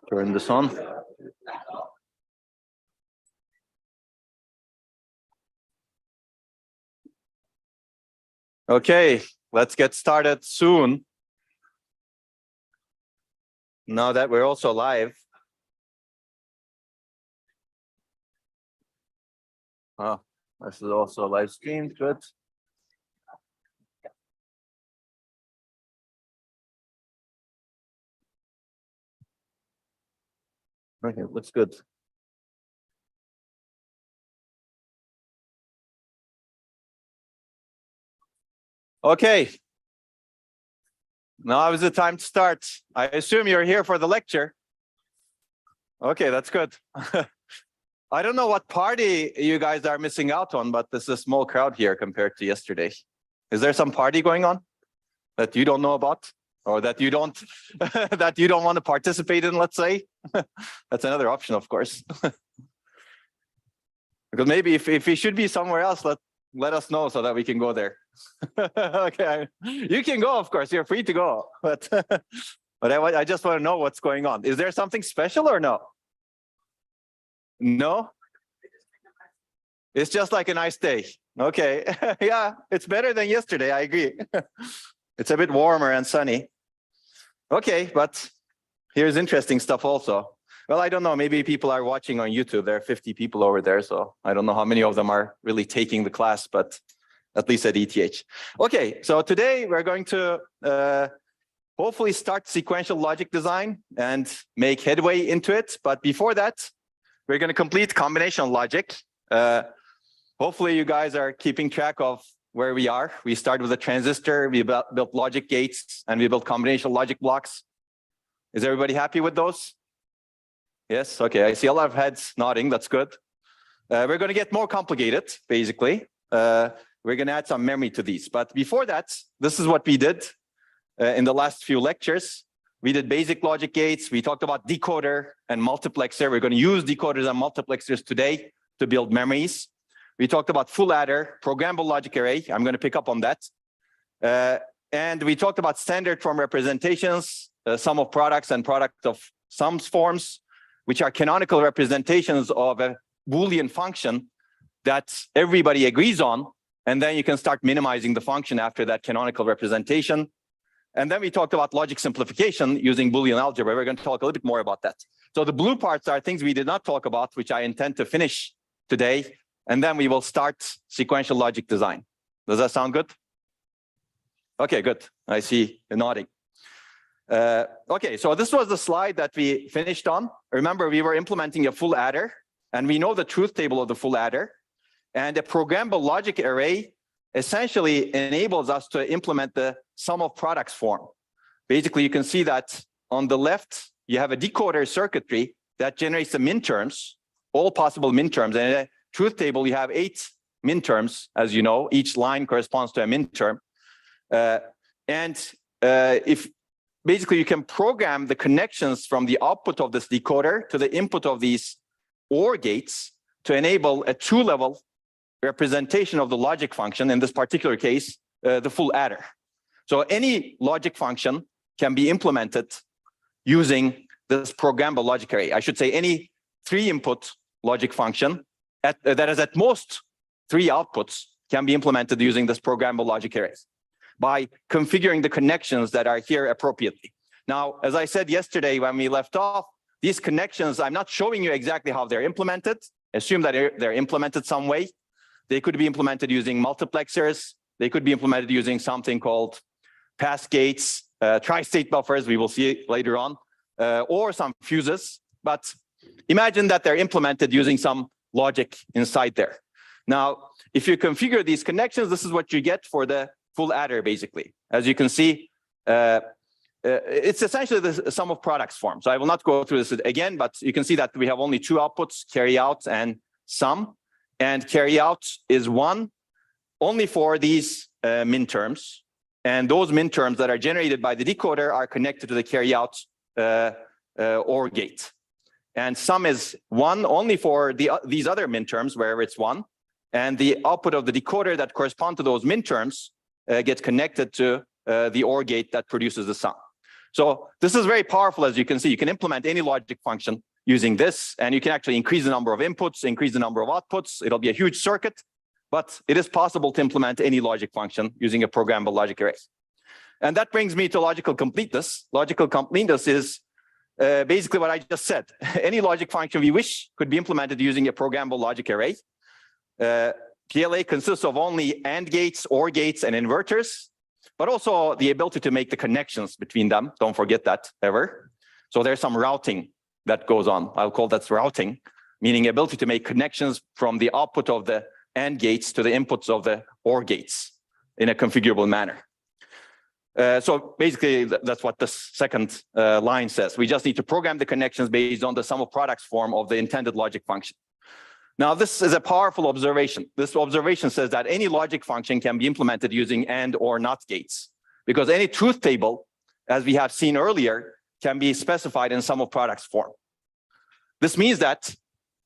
Turn this on. Okay, let's get started soon. Now that we're also live. Oh, this is also a live stream, good. Okay, looks good. Okay. Now is the time to start. I assume you're here for the lecture. Okay, that's good. I don't know what party you guys are missing out on, but there's a small crowd here compared to yesterday. Is there some party going on that you don't know about, or that you don't that you don't want to participate in? Let's say that's another option, of course. Because maybe if we should be somewhere else, let us know so that we can go there. Okay, you can go, of course. You're free to go, but I just want to know what's going on. Is there something special or no? No? It's just like a nice day. Okay. Yeah, it's better than yesterday. I agree. It's a bit warmer and sunny. Okay, but here's interesting stuff also. Well, I don't know. Maybe people are watching on YouTube. There are 50 people over there, so I don't know how many of them are really taking the class, but at least at ETH. Okay, so today we're going to hopefully start sequential logic design and make headway into it. But before that, we're going to complete combinational logic. Hopefully you guys are keeping track of where we are. We started with a transistor, we built logic gates, and we built combinational logic blocks. Is everybody happy with those? Yes, okay, I see a lot of heads nodding, that's good. We're going to get more complicated, basically. We're going to add some memory to these. But before that, this is what we did in the last few lectures. We did basic logic gates. We talked about decoder and multiplexer. We're going to use decoders and multiplexers today to build memories. We talked about full adder, programmable logic array. I'm going to pick up on that. And we talked about standard form representations, sum of products and product of sums forms, which are canonical representations of a Boolean function that everybody agrees on. And then you can start minimizing the function after that canonical representation. And then we talked about logic simplification using Boolean algebra. We're going to talk a little bit more about that. So the blue parts are things we did not talk about, which I intend to finish today. And then we will start sequential logic design. Does that sound good? Okay, good. I see you nodding. Okay, so this was the slide that we finished on. Remember, we were implementing a full adder, and we know the truth table of the full adder. And a programmable logic array essentially enables us to implement the sum of products form. Basically, you can see that on the left, you have a decoder circuitry that generates the minterms, all possible minterms. And in a truth table, you have 8 minterms, as you know. Each line corresponds to a minterm. If basically you can program the connections from the output of this decoder to the input of these OR gates to enable a 2-level representation of the logic function, in this particular case, the full adder. So any logic function can be implemented using this programmable logic array. I should say any 3-input logic function that has at most 3 outputs can be implemented using this programmable logic array by configuring the connections that are here appropriately. Now, as I said yesterday when we left off, these connections, I'm not showing you exactly how they're implemented. Assume that they're implemented some way. They could be implemented using multiplexers. They could be implemented using something called pass gates, TriState buffers, we will see later on, or some fuses. But imagine that they're implemented using some logic inside there. Now, if you configure these connections, this is what you get for the full adder, basically. As you can see, it's essentially the sum of products form. So I will not go through this again, but you can see that we have only 2 outputs, carry out and sum. And carry out is 1 only for these minterms. And those minterms that are generated by the decoder are connected to the carry out OR gate. And sum is 1 only for these other minterms, wherever it's 1. And the output of the decoder that correspond to those minterms gets connected to the OR gate that produces the sum. So this is very powerful, as you can see. You can implement any logic function using this, and you can actually increase the number of inputs, increase the number of outputs. It'll be a huge circuit, but it is possible to implement any logic function using a programmable logic array. And that brings me to logical completeness. Logical completeness is basically what I just said. Any logic function we wish could be implemented using a programmable logic array. PLA consists of only AND gates, OR gates, and inverters, but also the ability to make the connections between them. Don't forget that ever. So there's some routing that goes on. I'll call that routing, meaning ability to make connections from the output of the AND gates to the inputs of the OR gates in a configurable manner. So basically, that's what the second line says. We just need to program the connections based on the sum of products form of the intended logic function. Now, this is a powerful observation. This observation says that any logic function can be implemented using AND or NOT gates, because any truth table, as we have seen earlier, can be specified in sum of products form. This means that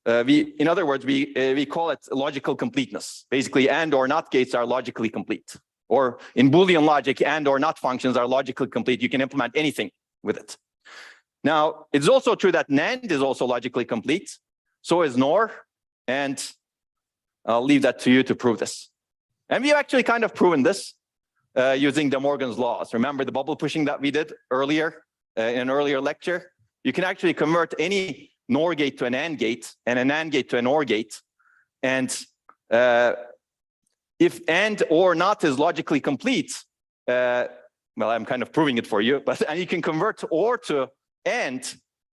in other words, we call it logical completeness. Basically, AND or NOT gates are logically complete. Or in Boolean logic, AND or NOT functions are logically complete. You can implement anything with it. Now, it's also true that NAND is also logically complete. So is NOR. And I'll leave that to you to prove this. And we've actually kind of proven this using De Morgan's laws. Remember the bubble pushing that we did earlier in an earlier lecture? You can actually convert any NOR gate to an AND gate and an AND gate to an OR gate. And if AND or NOT is logically complete, well, I'm kind of proving it for you, and you can convert OR to AND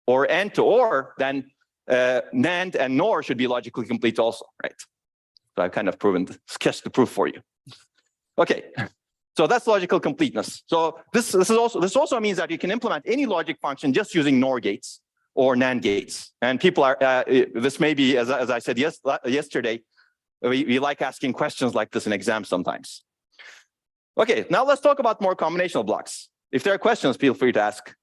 or AND to OR, then NAND and NOR should be logically complete also, right? So I've kind of sketched the proof for you. Okay, so that's logical completeness. So this also means that you can implement any logic function just using NOR gates or NAND gates. And people are, this may be, as I said yesterday, we like asking questions like this in exams sometimes. Okay, now let's talk about more combinational blocks. If there are questions, feel free to ask.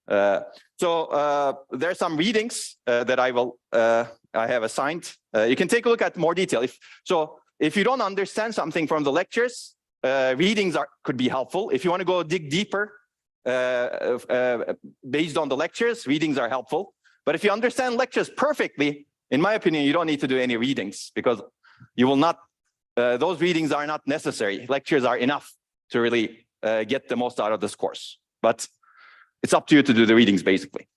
So there are some readings that I have assigned. You can take a look at more detail. If you don't understand something from the lectures, readings could be helpful. If you want to go dig deeper based on the lectures, readings are helpful. But if you understand lectures perfectly, in my opinion, you don't need to do any readings, because you will not. Those readings are not necessary. Lectures are enough to really get the most out of this course. But it's up to you to do the readings, basically.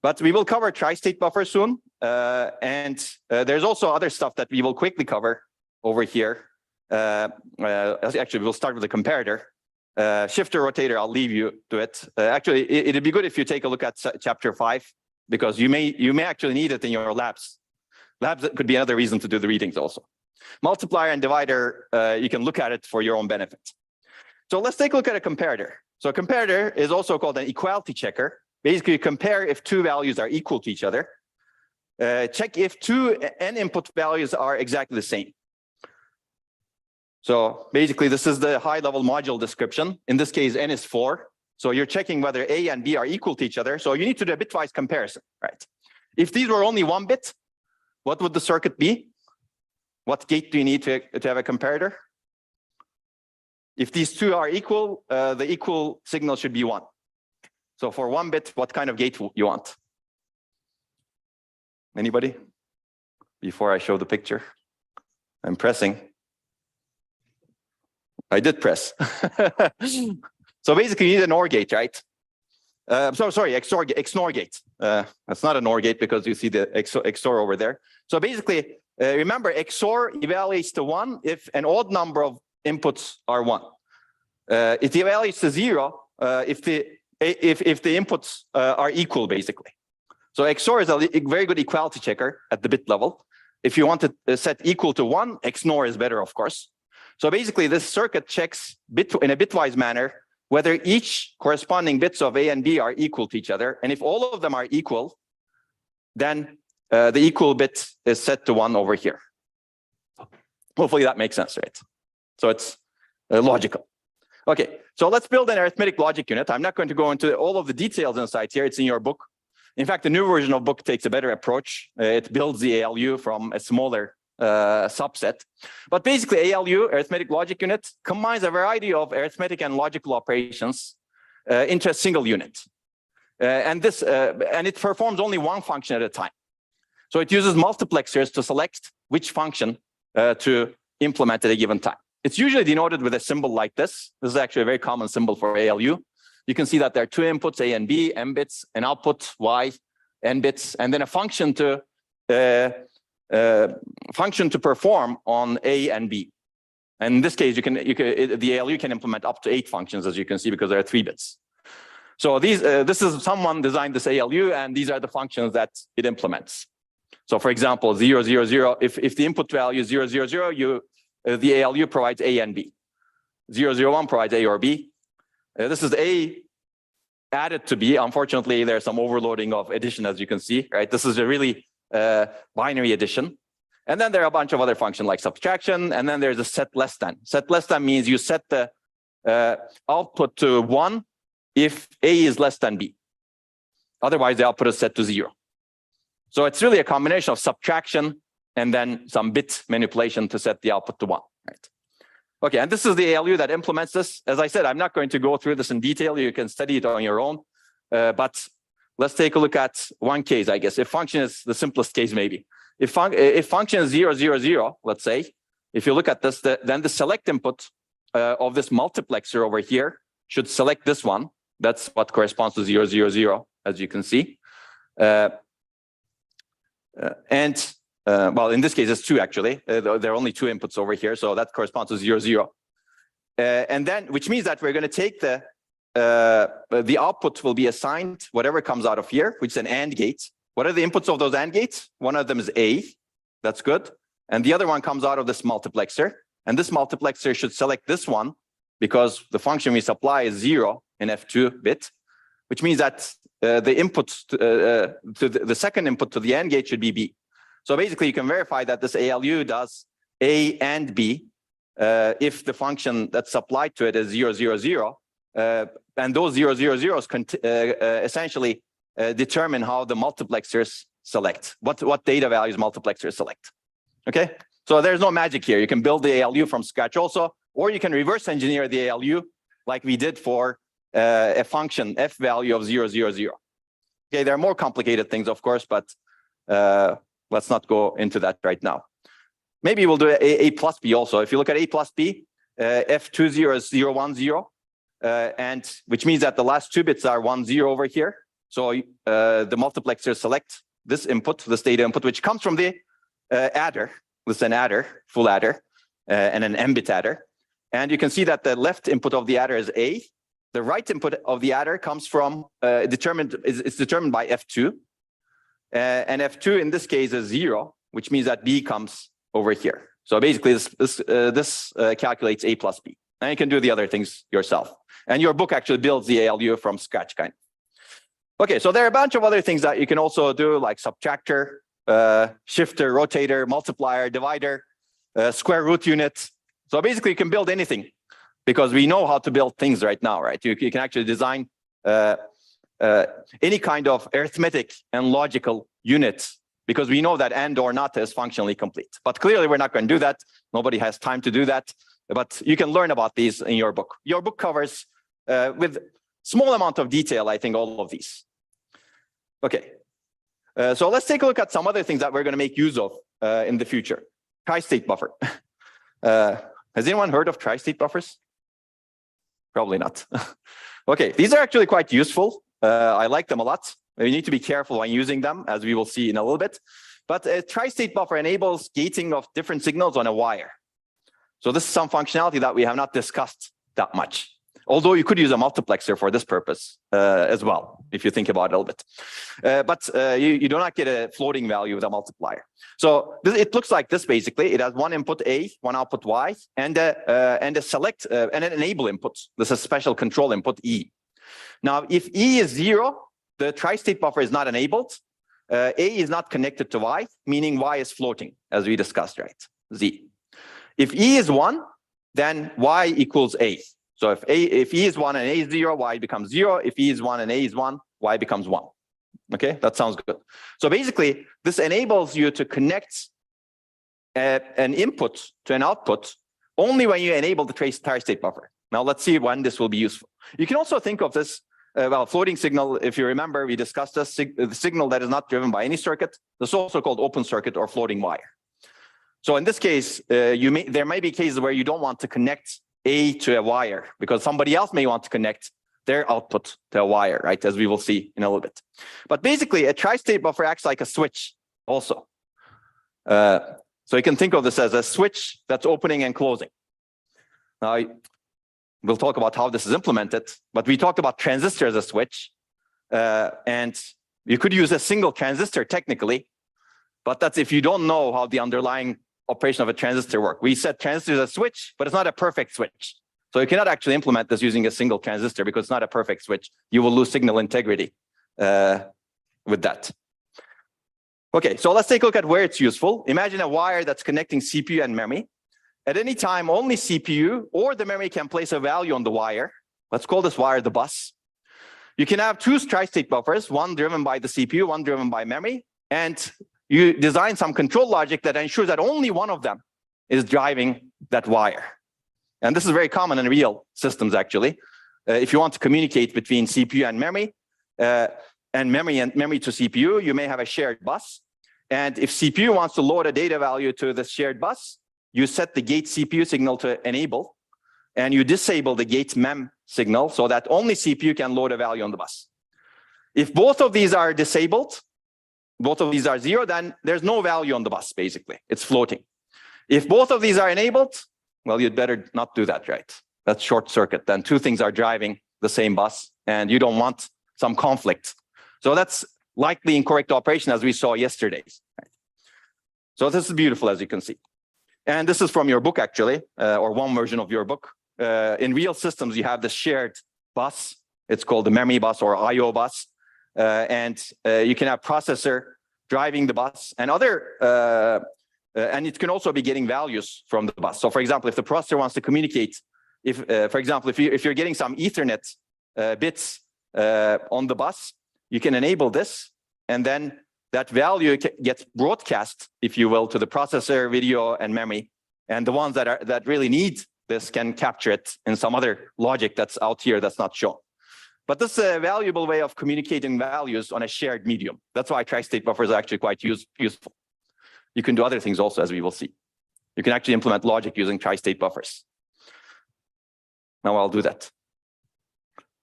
But we will cover TriState Buffer soon. And there's also other stuff that we will quickly cover over here. Actually, we'll start with the comparator. Shifter rotator, I'll leave you to it. Actually, it'd be good if you take a look at chapter 5, because you may actually need it in your labs. Labs could be another reason to do the readings also. Multiplier and divider, you can look at it for your own benefit. So let's take a look at a comparator. So a comparator is also called an equality checker. Basically, you compare if two values are equal to each other. Check if two n input values are exactly the same. So basically, this is the high-level module description. In this case, n is 4. So you're checking whether A and B are equal to each other. So you need to do a bitwise comparison, right? If these were only 1 bit, what would the circuit be? What gate do you need to have a comparator? If these two are equal, the equal signal should be 1. So for 1 bit, what kind of gate you want? Anybody? Before I show the picture, I'm pressing. I did press. So basically, you need an OR gate, right? Sorry, XNOR gate. That's not an OR gate because you see the XOR over there. So basically, remember, XOR evaluates to 1 if an odd number of inputs are 1. It evaluates to 0 if the inputs are equal, basically. So XOR is a very good equality checker at the bit level. If you want to set equal to 1, XNOR is better, of course. So basically, this circuit checks in a bitwise manner whether each corresponding bits of A and B are equal to each other. And if all of them are equal, then the equal bit is set to 1 over here. Hopefully that makes sense, right? So it's logical. Okay, so let's build an arithmetic logic unit. I'm not going to go into all of the details inside here. It's in your book. In fact, the new version of book takes a better approach. It builds the ALU from a smaller subset. But basically, ALU, arithmetic logic unit, combines a variety of arithmetic and logical operations into a single unit. and it performs only one function at a time. So it uses multiplexers to select which function to implement at a given time. It's usually denoted with a symbol like this. This is actually a very common symbol for ALU. You can see that there are two inputs, A and B, M bits, an output, Y, N bits, and then a function to perform on A and B. And in this case, the ALU can implement up to 8 functions, as you can see, because there are 3 bits. So this is someone designed this ALU, and these are the functions that it implements. So for example, 0, 0, 0, if the input value is 0, 0, 0, the ALU provides A and B. 0, 0, 1 provides A or B. This is A added to B. Unfortunately, there's some overloading of addition, as you can see, right? This is a really binary addition. And then there are a bunch of other functions like subtraction, and then there's a set less than. Set less than means you set the output to 1 if A is less than B. Otherwise, the output is set to 0. So it's really a combination of subtraction and then some bit manipulation to set the output to 1. Right? Okay, and this is the ALU that implements this. As I said, I'm not going to go through this in detail. You can study it on your own. But let's take a look at one case, I guess. If function is the simplest case, maybe. If function is 0, 0, 0, let's say, if you look at this, then the select input of this multiplexer over here should select this one. That's what corresponds to 0, 0, 0, as you can see. Well, in this case, it's 2 actually. There are only 2 inputs over here, so that corresponds to 0, 0. And then, which means that we're going to take the output will be assigned whatever comes out of here, which is an AND gate. What are the inputs of those AND gates? One of them is A, that's good. And the other one comes out of this multiplexer. And this multiplexer should select this one because the function we supply is 0 in F2 bit, which means that the input to the second input to the AND gate should be B. So basically, you can verify that this ALU does A and B if the function that's supplied to it is 0, 0, 0. And those 0, 0, 0s essentially determine how the multiplexers select, what data values multiplexers select. Okay, so there's no magic here. You can build the ALU from scratch also, or you can reverse engineer the ALU like we did for a function F value of 0, 0, 0. Okay, there are more complicated things, of course, but let's not go into that right now. Maybe we'll do A plus B also. If you look at A plus B, F20 is 0, 1, 0, and which means that the last 2 bits are 1, 0 over here. So the multiplexer select this input, this data input, which comes from the adder. This is an adder, full adder, and an M-bit adder. And you can see that the left input of the adder is A. The right input of the adder comes from it's determined by F2. And F2 in this case is 0, which means that B comes over here. So basically, this calculates A plus B. And you can do the other things yourself. And your book actually builds the ALU from scratch, kind of. Okay, so there are a bunch of other things that you can also do, like subtractor, shifter, rotator, multiplier, divider, square root unit. So basically, you can build anything because we know how to build things right now, right? You can actually design any kind of arithmetic and logical unit because we know that AND or NOT is functionally complete. But clearly, we're not going to do that. Nobody has time to do that. But you can learn about these in your book. Your book covers, with small amount of detail, I think, all of these. Okay, so let's take a look at some other things that we're going to make use of in the future. TriState buffer. Has anyone heard of TriState buffers? Probably not. Okay, these are actually quite useful. I like them a lot. You need to be careful when using them, as we will see in a little bit. But a TriState buffer enables gating of different signals on a wire. So this is some functionality that we have not discussed that much. Although you could use a multiplexer for this purpose as well, if you think about it a little bit. But you do not get a floating value with a multiplier. So it looks like this basically. It has one input A, one output Y, and a select and an enable input. This is a special control input E. Now, if E is 0, the TriState buffer is not enabled. A is not connected to Y, meaning Y is floating, as we discussed, right? Z. If E is 1, then Y equals A. So if E is 1 and A is 0, Y becomes 0. If E is 1 and A is 1, Y becomes 1. Okay, that sounds good. So basically, this enables you to connect an input to an output only when you enable the TriState buffer. Now let's see when this will be useful. You can also think of this well, floating signal, if you remember, we discussed this, the signal that is not driven by any circuit. This is also called open circuit or floating wire. So in this case, there may be cases where you don't want to connect A to a wire because somebody else may want to connect their output to a wire, right? As we will see in a little bit. But basically, a TriState buffer acts like a switch also. So you can think of this as a switch that's opening and closing. Now, we'll talk about how this is implemented, but we talked about transistor as a switch. And you could use a single transistor technically, but that's if you don't know how the underlying operation of a transistor works. We said transistor is a switch, but it's not a perfect switch. So you cannot actually implement this using a single transistor because it's not a perfect switch. You will lose signal integrity with that. Okay, so let's take a look at where it's useful. Imagine a wire that's connecting CPU and memory. At any time, only CPU or the memory can place a value on the wire. Let's call this wire the bus. You can have two TriState buffers, one driven by the CPU, one driven by memory, and you design some control logic that ensures that only one of them is driving that wire. And this is very common in real systems, actually. If you want to communicate between CPU and memory to CPU, you may have a shared bus. And if CPU wants to load a data value to the shared bus, you set the gate CPU signal to enable, and you disable the gate mem signal so that only CPU can load a value on the bus. If both of these are disabled, both of these are 0, then there's no value on the bus, basically. It's floating. If both of these are enabled, well, you'd better not do that, right? That's short circuit. Then two things are driving the same bus, and you don't want some conflict. So that's likely incorrect operation, as we saw yesterday. So this is beautiful, as you can see. And this is from your book, actually, or one version of your book. In real systems, you have this shared bus. It's called the memory bus or I/O bus. And you can have processor driving the bus and and it can also be getting values from the bus. So for example, if the processor wants to communicate, for example, if you're getting some Ethernet bits on the bus, you can enable this, and then that value gets broadcast, if you will, to the processor, video, and memory. And the ones that really need this can capture it in some other logic that's out here that's not shown. But this is a valuable way of communicating values on a shared medium. That's why TriState buffers are actually quite useful. You can do other things also, as we will see. You can actually implement logic using TriState buffers. Now I'll do that.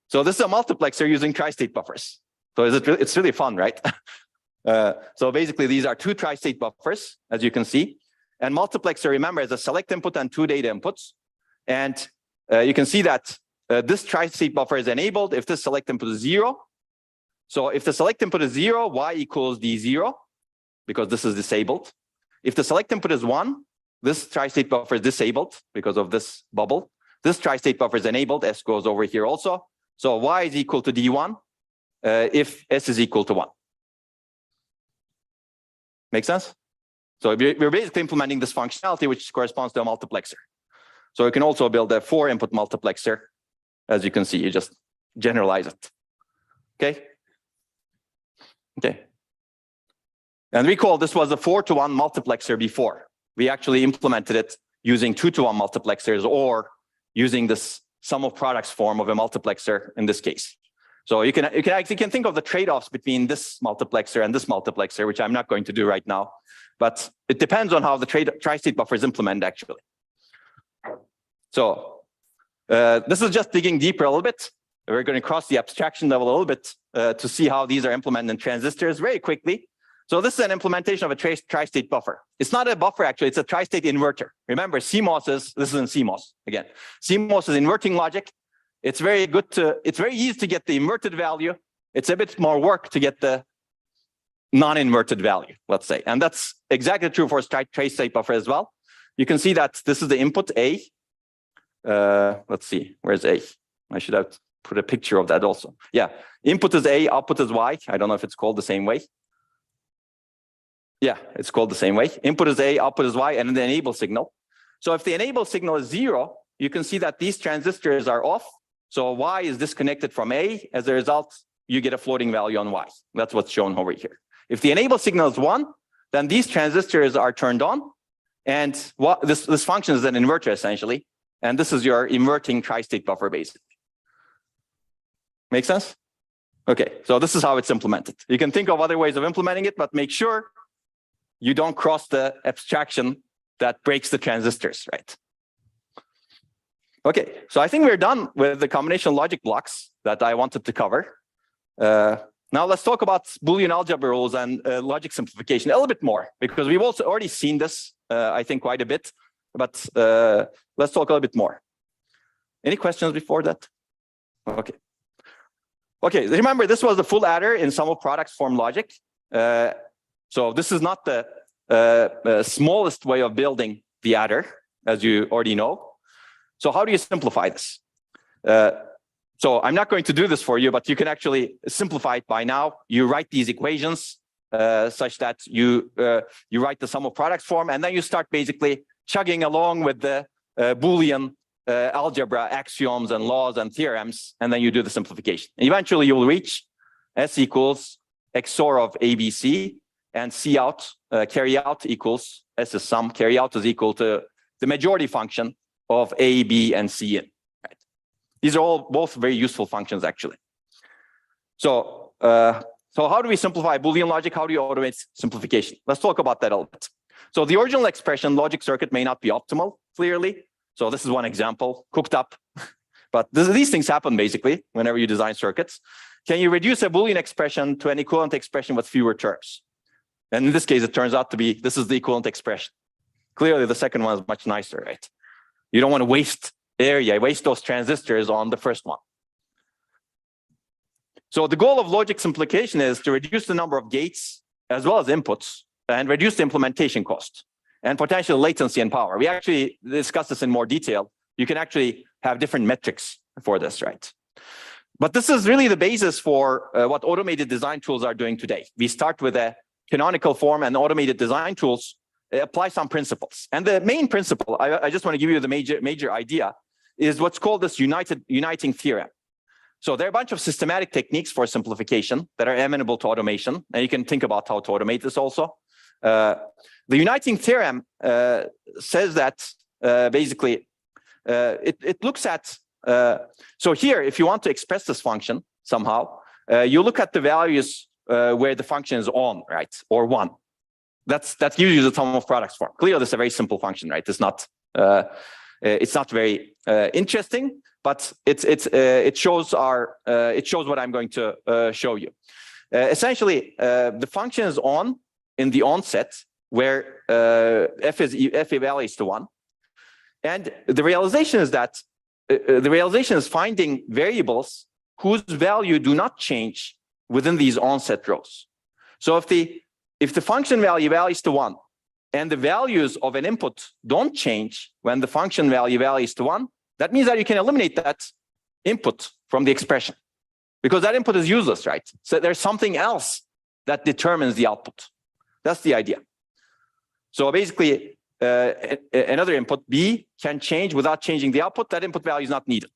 So this is a multiplexer using TriState buffers. So it's really fun, right? So basically, these are two TriState buffers, as you can see. And multiplexer, remember, is a select input and two data inputs. And you can see that this TriState buffer is enabled if this select input is 0. So if the select input is 0, y equals d0, because this is disabled. If the select input is 1, this TriState buffer is disabled because of this bubble. This TriState buffer is enabled, s goes over here also. So y is equal to d1 if s is equal to 1. Make sense? So we're basically implementing this functionality, which corresponds to a multiplexer. So you can also build a 4-input multiplexer. As you can see, you just generalize it. Okay? Okay. And recall this was a 4-to-1 multiplexer before. We actually implemented it using 2-to-1 multiplexers or using this sum of products form of a multiplexer in this case. So you can think of the trade-offs between this multiplexer and this multiplexer, which I'm not going to do right now. But it depends on how the TriState buffer is implemented, actually. So this is just digging deeper a little bit. We're going to cross the abstraction level a little bit to see how these are implemented in transistors very quickly. So this is an implementation of a TriState buffer. It's not a buffer, actually. It's a TriState inverter. Remember, this is in CMOS again. CMOS is inverting logic. It's very easy to get the inverted value. It's a bit more work to get the non-inverted value, let's say. And that's exactly true for TriState buffer as well. You can see that this is the input A. Let's see, where's A? I should have put a picture of that also. Yeah, input is A, output is Y. I don't know if it's called the same way. Yeah, it's called the same way. Input is A, output is Y, and then the enable signal. So if the enable signal is 0, you can see that these transistors are off. So Y is disconnected from A. As a result, you get a floating value on Y. That's what's shown over here. If the enable signal is 1, then these transistors are turned on. And this function is an inverter, essentially. And this is your inverting TriState buffer, basically. Make sense? Okay, so this is how it's implemented. You can think of other ways of implementing it, but make sure you don't cross the abstraction that breaks the transistors, right? Okay, so I think we're done with the combination logic blocks that I wanted to cover. Now let's talk about Boolean algebra rules and logic simplification a little bit more, because we've also already seen this, I think, quite a bit, but let's talk a little bit more. Any questions before that? Okay. Okay, remember this was the full adder in sum of products form logic. So this is not the smallest way of building the adder, as you already know. So how do you simplify this? So I'm not going to do this for you, but you can actually simplify it by now. You write these equations such that you write the sum of products form, and then you start basically chugging along with the Boolean algebra axioms and laws and theorems, and then you do the simplification. And eventually you will reach S equals XOR of ABC, and C out, carry out equals S is sum, carry out is equal to the majority function of A, B, and C in. Right? These are all both very useful functions, actually. So, so how do we simplify Boolean logic? How do you automate simplification? Let's talk about that a little bit. So the original expression logic circuit may not be optimal, clearly. So this is one example, cooked up. But these things happen basically whenever you design circuits. Can you reduce a Boolean expression to an equivalent expression with fewer terms? And in this case, it turns out to be, this is the equivalent expression. Clearly, the second one is much nicer, right? You don't want to waste area, waste those transistors on the first one. So the goal of logic simplification is to reduce the number of gates as well as inputs and reduce the implementation cost and potential latency and power. We actually discussed this in more detail. You can actually have different metrics for this, right? But this is really the basis for what automated design tools are doing today. We start with a canonical form, and automated design tools apply some principles. And the main principle, I just want to give you the major idea, is what's called this uniting theorem. So there are a bunch of systematic techniques for simplification that are amenable to automation, and you can think about how to automate this also. The uniting theorem says that basically it looks at, so here, if you want to express this function somehow, you look at the values where the function is on, right, or 1. That's usually the sum of products form. Clearly, this is a very simple function, right? It's not very interesting, but it shows what I'm going to show you. Essentially, the function is on in the onset where f evaluates to 1, and the realization is that finding variables whose value do not change within these onset rows. So if the function value values to 1 and the values of an input don't change when the function value values to 1, that means that you can eliminate that input from the expression because that input is useless, right? So there's something else that determines the output. That's the idea. So basically, another input, B, can change without changing the output. That input value is not needed.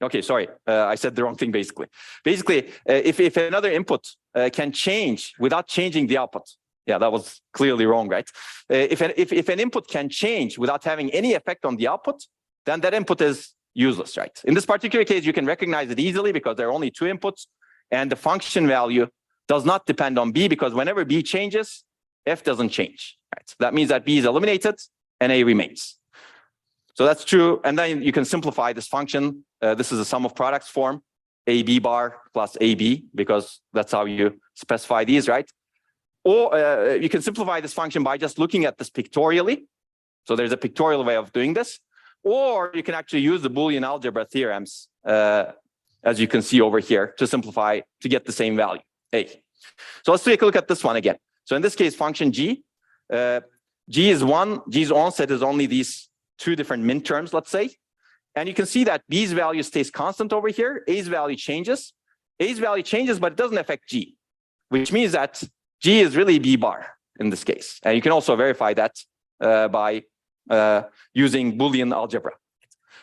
Okay, sorry, I said the wrong thing basically. Basically, if another input can change without changing the output, yeah, that was clearly wrong, right? If an input can change without having any effect on the output, then that input is useless, right? In this particular case, you can recognize it easily because there are only 2 inputs, and the function value does not depend on B because whenever B changes, F doesn't change, right? So that means that B is eliminated and A remains. So that's true, and then you can simplify this function. This is a sum of products form, AB bar plus AB, because that's how you specify these, right? Or you can simplify this function by just looking at this pictorially. So there's a pictorial way of doing this. Or you can actually use the Boolean algebra theorems, as you can see over here, to simplify, to get the same value, A. So let's take a look at this one again. So in this case, function G, G is 1, G's onset is only these 2 different min terms, let's say. And you can see that B's value stays constant over here. A's value changes. A's value changes, but it doesn't affect G, which means that G is really B bar in this case. And you can also verify that by using Boolean algebra.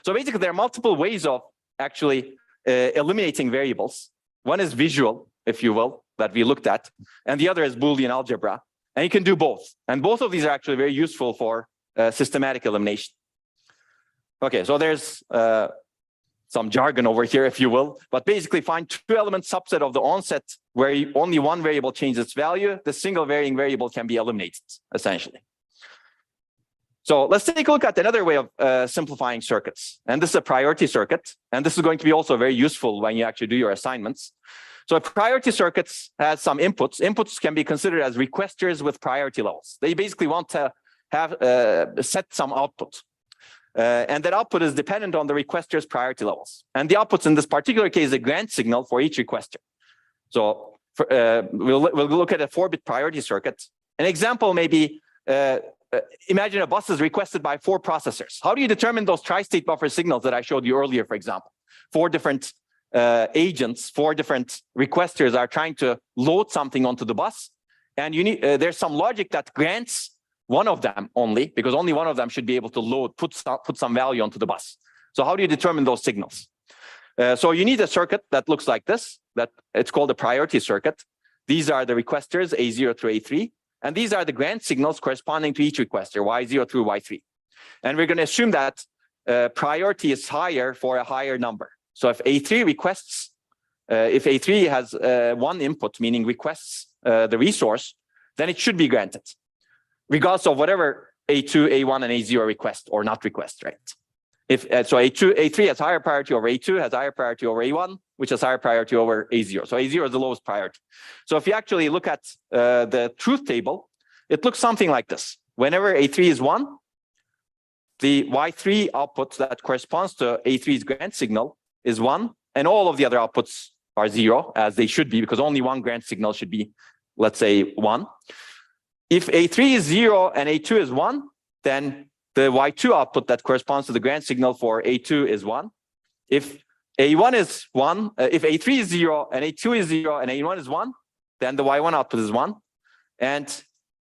So basically, there are multiple ways of actually eliminating variables. One is visual, if you will, that we looked at, and the other is Boolean algebra. And you can do both. And both of these are actually very useful for systematic elimination. Okay, so there's some jargon over here, if you will, but basically find two-element subset of the onset where only one variable changes its value. The single varying variable can be eliminated, essentially. So let's take a look at another way of simplifying circuits. And this is a priority circuit. And this is going to be also very useful when you actually do your assignments. So a priority circuit has some inputs. Inputs can be considered as requesters with priority levels. They basically want to have set some output. And that output is dependent on the requester's priority levels. And the outputs in this particular case is a grant signal for each requester. So we'll look at a 4-bit priority circuit. An example may be, imagine a bus is requested by 4 processors. How do you determine those TriState buffer signals that I showed you earlier, for example? 4 different agents, 4 different requesters are trying to load something onto the bus. And you need there's some logic that grants one of them only, because only one of them should be able to load, put some value onto the bus. So how do you determine those signals? So you need a circuit that looks like this, that it's called a priority circuit. These are the requesters, A0 through A3. And these are the grant signals corresponding to each requester, Y0 through Y3. And we're going to assume that priority is higher for a higher number. So if A3 requests, if A3 has one input, meaning requests the resource, then it should be granted, regardless of whatever A2, A1, and A0 request or not request, right? If so, A3 has higher priority over A2, has higher priority over A1, which has higher priority over A0. So A0 is the lowest priority. So if you actually look at the truth table, it looks something like this. Whenever A3 is 1, the Y3 output that corresponds to A3's grant signal is 1, and all of the other outputs are 0, as they should be, because only one grant signal should be, let's say, 1. If A3 is 0 and A2 is 1, then the Y2 output that corresponds to the grant signal for A2 is 1. If A1 is 1, if A3 is 0 and A2 is 0 and A1 is 1, then the Y1 output is 1. And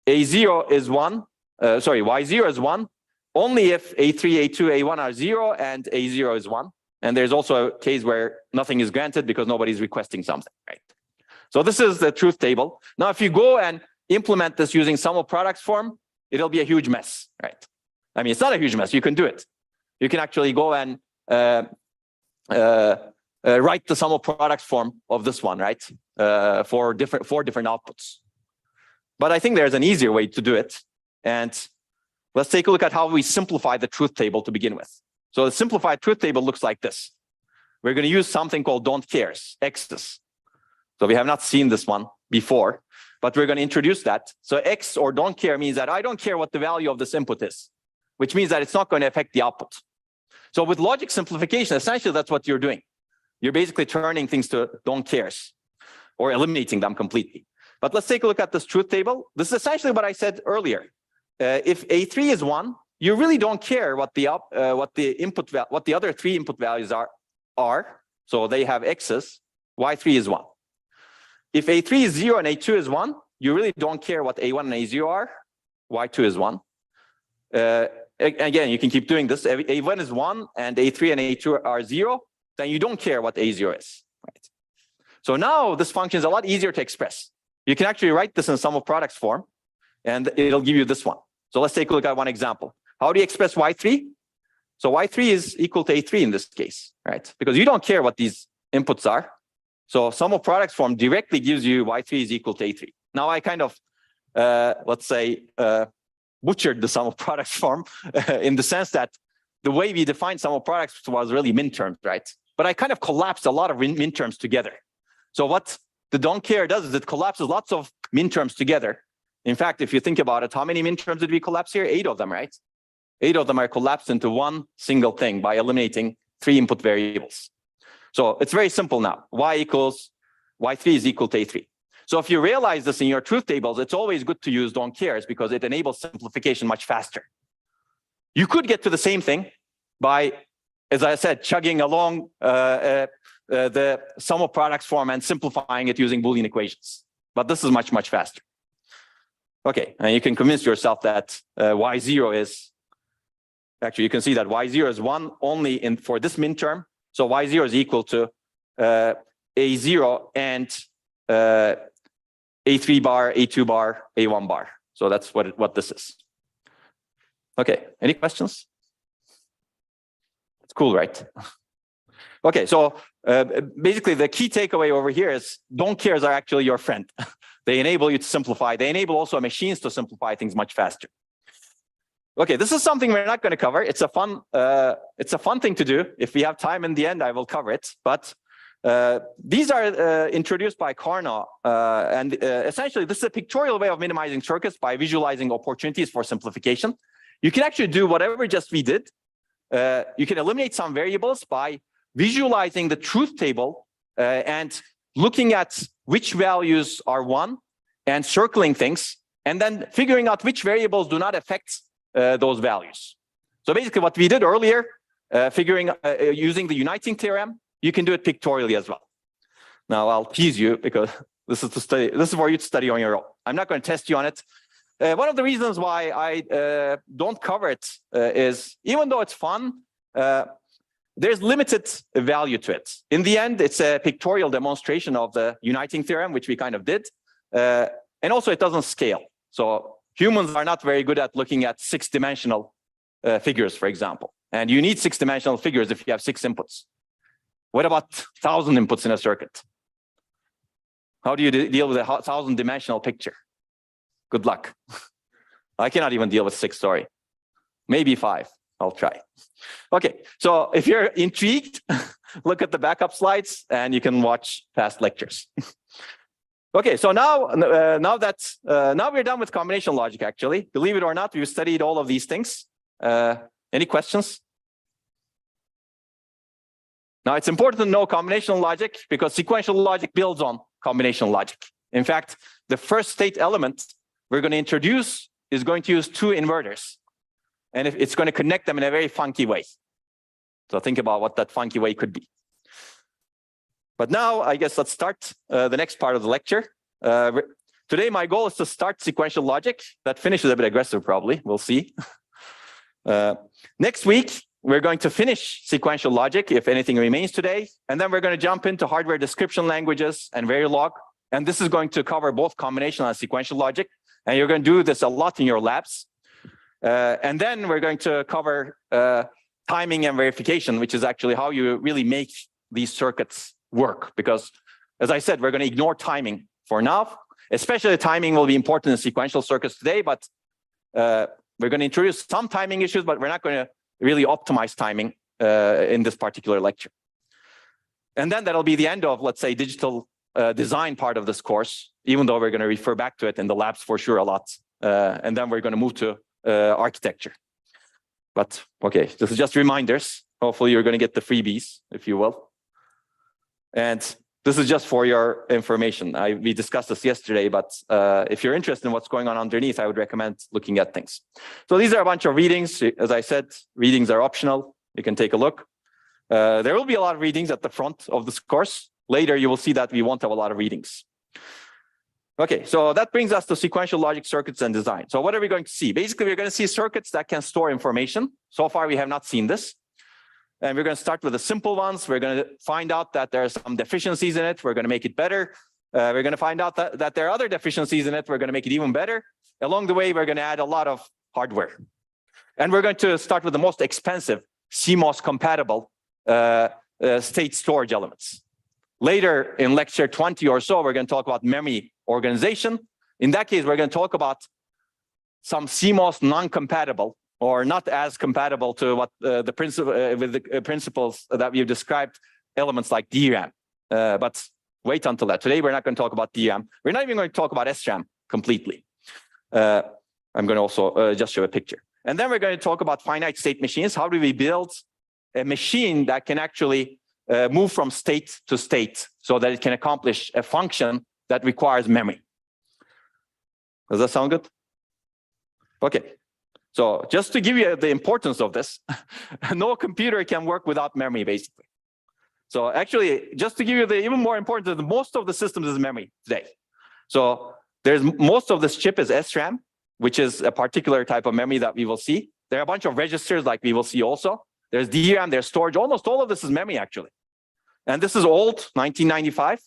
A0 is 1, Y0 is 1, only if A3, A2, A1 are 0 and A0 is 1. And there's also a case where nothing is granted because nobody's requesting something, right? So this is the truth table. Now, if you go and implement this using sum of products form, it'll be a huge mess, right? I mean, it's not a huge mess. You can do it. You can actually go and write the sum of products form of this one, right? For 4 different outputs. But I think there's an easier way to do it. And let's take a look at how we simplify the truth table to begin with. So the simplified truth table looks like this. We're going to use something called don't cares, X's. So we have not seen this one before, but we're going to introduce that. So X or don't care means that I don't care what the value of this input is, which means that it's not going to affect the output. So with logic simplification, essentially that's what you're doing. You're basically turning things to don't cares or eliminating them completely. But let's take a look at this truth table. This is essentially what I said earlier. If A3 is 1, you really don't care what the other 3 input values are. So they have X's. Y3 is 1. If A3 is 0 and A2 is 1, you really don't care what A1 and A0 are. Y2 is 1. Again, you can keep doing this. If A1 is 1 and A3 and A2 are 0, then you don't care what A0 is. Right? So now this function is a lot easier to express. You can actually write this in sum of products form, and it'll give you this one. So let's take a look at one example. How do you express Y3? So Y3 is equal to A3 in this case, right? Because you don't care what these inputs are. So sum of products form directly gives you Y3 is equal to A3. Now I kind of, let's say, butchered the sum of products form in the sense that the way we defined sum of products was really min terms, right? But I kind of collapsed a lot of min terms together. So what the don't care does is it collapses lots of min terms together. In fact, if you think about it, how many min terms did we collapse here? 8 of them, right? 8 of them are collapsed into one single thing by eliminating 3 input variables. So it's very simple now. Y3 is equal to A3. So if you realize this in your truth tables, it's always good to use don't cares because it enables simplification much faster. You could get to the same thing by, as I said, chugging along the sum of products form and simplifying it using Boolean equations. But this is much, much faster. Okay, and you can convince yourself that Y0 is, actually you can see that Y0 is 1 only for this min term. So Y0 is equal to A0 and A3 bar, A2 bar, A1 bar. So that's what this is. Okay, any questions? It's cool, right? Okay, so basically the key takeaway over here is don't cares are actually your friend. They enable you to simplify. They enable also machines to simplify things much faster. Okay, this is something we're not going to cover. It's a fun thing to do. If we have time in the end, I will cover it. But these are introduced by Carnot, and essentially this is a pictorial way of minimizing circuits by visualizing opportunities for simplification. You can actually do whatever just we did. You can eliminate some variables by visualizing the truth table and looking at which values are 1 and circling things, and then figuring out which variables do not affect those values. So basically what we did earlier, using the uniting theorem, you can do it pictorially as well. Now I'll tease you because this is for you to study on your own. I'm not going to test you on it. One of the reasons why I don't cover it is, even though it's fun, there's limited value to it. In the end, it's a pictorial demonstration of the uniting theorem, which we kind of did. And also it doesn't scale. So humans are not very good at looking at 6-dimensional figures, for example. And you need 6-dimensional figures if you have 6 inputs. What about 1,000 inputs in a circuit? How do you deal with a 1,000-dimensional picture? Good luck. I cannot even deal with 6, sorry. Maybe 5, I'll try. Okay, so if you're intrigued, look at the backup slides and you can watch past lectures. Okay, so now we're done with combination logic, actually. Believe it or not, we've studied all of these things. Any questions? Now, it's important to know combinational logic because sequential logic builds on combinational logic. In fact, the first state element we're going to introduce is going to use 2 inverters. And it's going to connect them in a very funky way. So think about what that funky way could be. But now, I guess let's start the next part of the lecture. Today, my goal is to start sequential logic. That finishes a bit aggressive, probably. We'll see. Next week, we're going to finish sequential logic, if anything remains today. And then we're going to jump into hardware description languages and Verilog. And this is going to cover both combinational and sequential logic. And you're going to do this a lot in your labs. And then we're going to cover timing and verification, which is actually how you really make these circuits work. Because, as I said, we're going to ignore timing for now. Especially timing will be important in sequential circuits today. But we're going to introduce some timing issues, but we're not going to really optimize timing in this particular lecture. And then that'll be the end of, let's say, digital design part of this course, even though we're going to refer back to it in the labs for sure a lot. And then we're going to move to architecture. But okay, this is just reminders. Hopefully you're going to get the freebies, if you will. And this is just for your information. We discussed this yesterday, but if you're interested in what's going on underneath, I would recommend looking at things. So these are a bunch of readings. As I said, readings are optional. You can take a look. There will be a lot of readings at the front of this course. Later, you will see that we won't have a lot of readings. Okay, so that brings us to sequential logic circuits and design. So what are we going to see? Basically, we're going to see circuits that can store information. So far, we have not seen this. And we're going to start with the simple ones. We're going to find out that there are some deficiencies in it. We're going to make it better. We're going to find out that there are other deficiencies in it. We're going to make it even better. Along the way, we're going to add a lot of hardware. And we're going to start with the most expensive CMOS compatible state storage elements. Later in lecture 20 or so, we're going to talk about memory organization. In that case, we're going to talk about some CMOS non-compatible or not as compatible to what the principles that we've described, elements like DRAM. But wait until that. Today, we're not going to talk about DRAM. We're not even going to talk about SRAM completely. I'm going to also just show a picture. And then we're going to talk about finite state machines. How do we build a machine that can actually move from state to state so that it can accomplish a function that requires memory? Does that sound good? Okay. So just to give you the importance of this, no computer can work without memory, basically. So actually, just to give you the even more important, most of the systems is memory today. So there's most of this chip is SRAM, which is a particular type of memory that we will see. There are a bunch of registers like we will see also. There's DRAM, there's storage. Almost all of this is memory, actually. And this is old, 1995.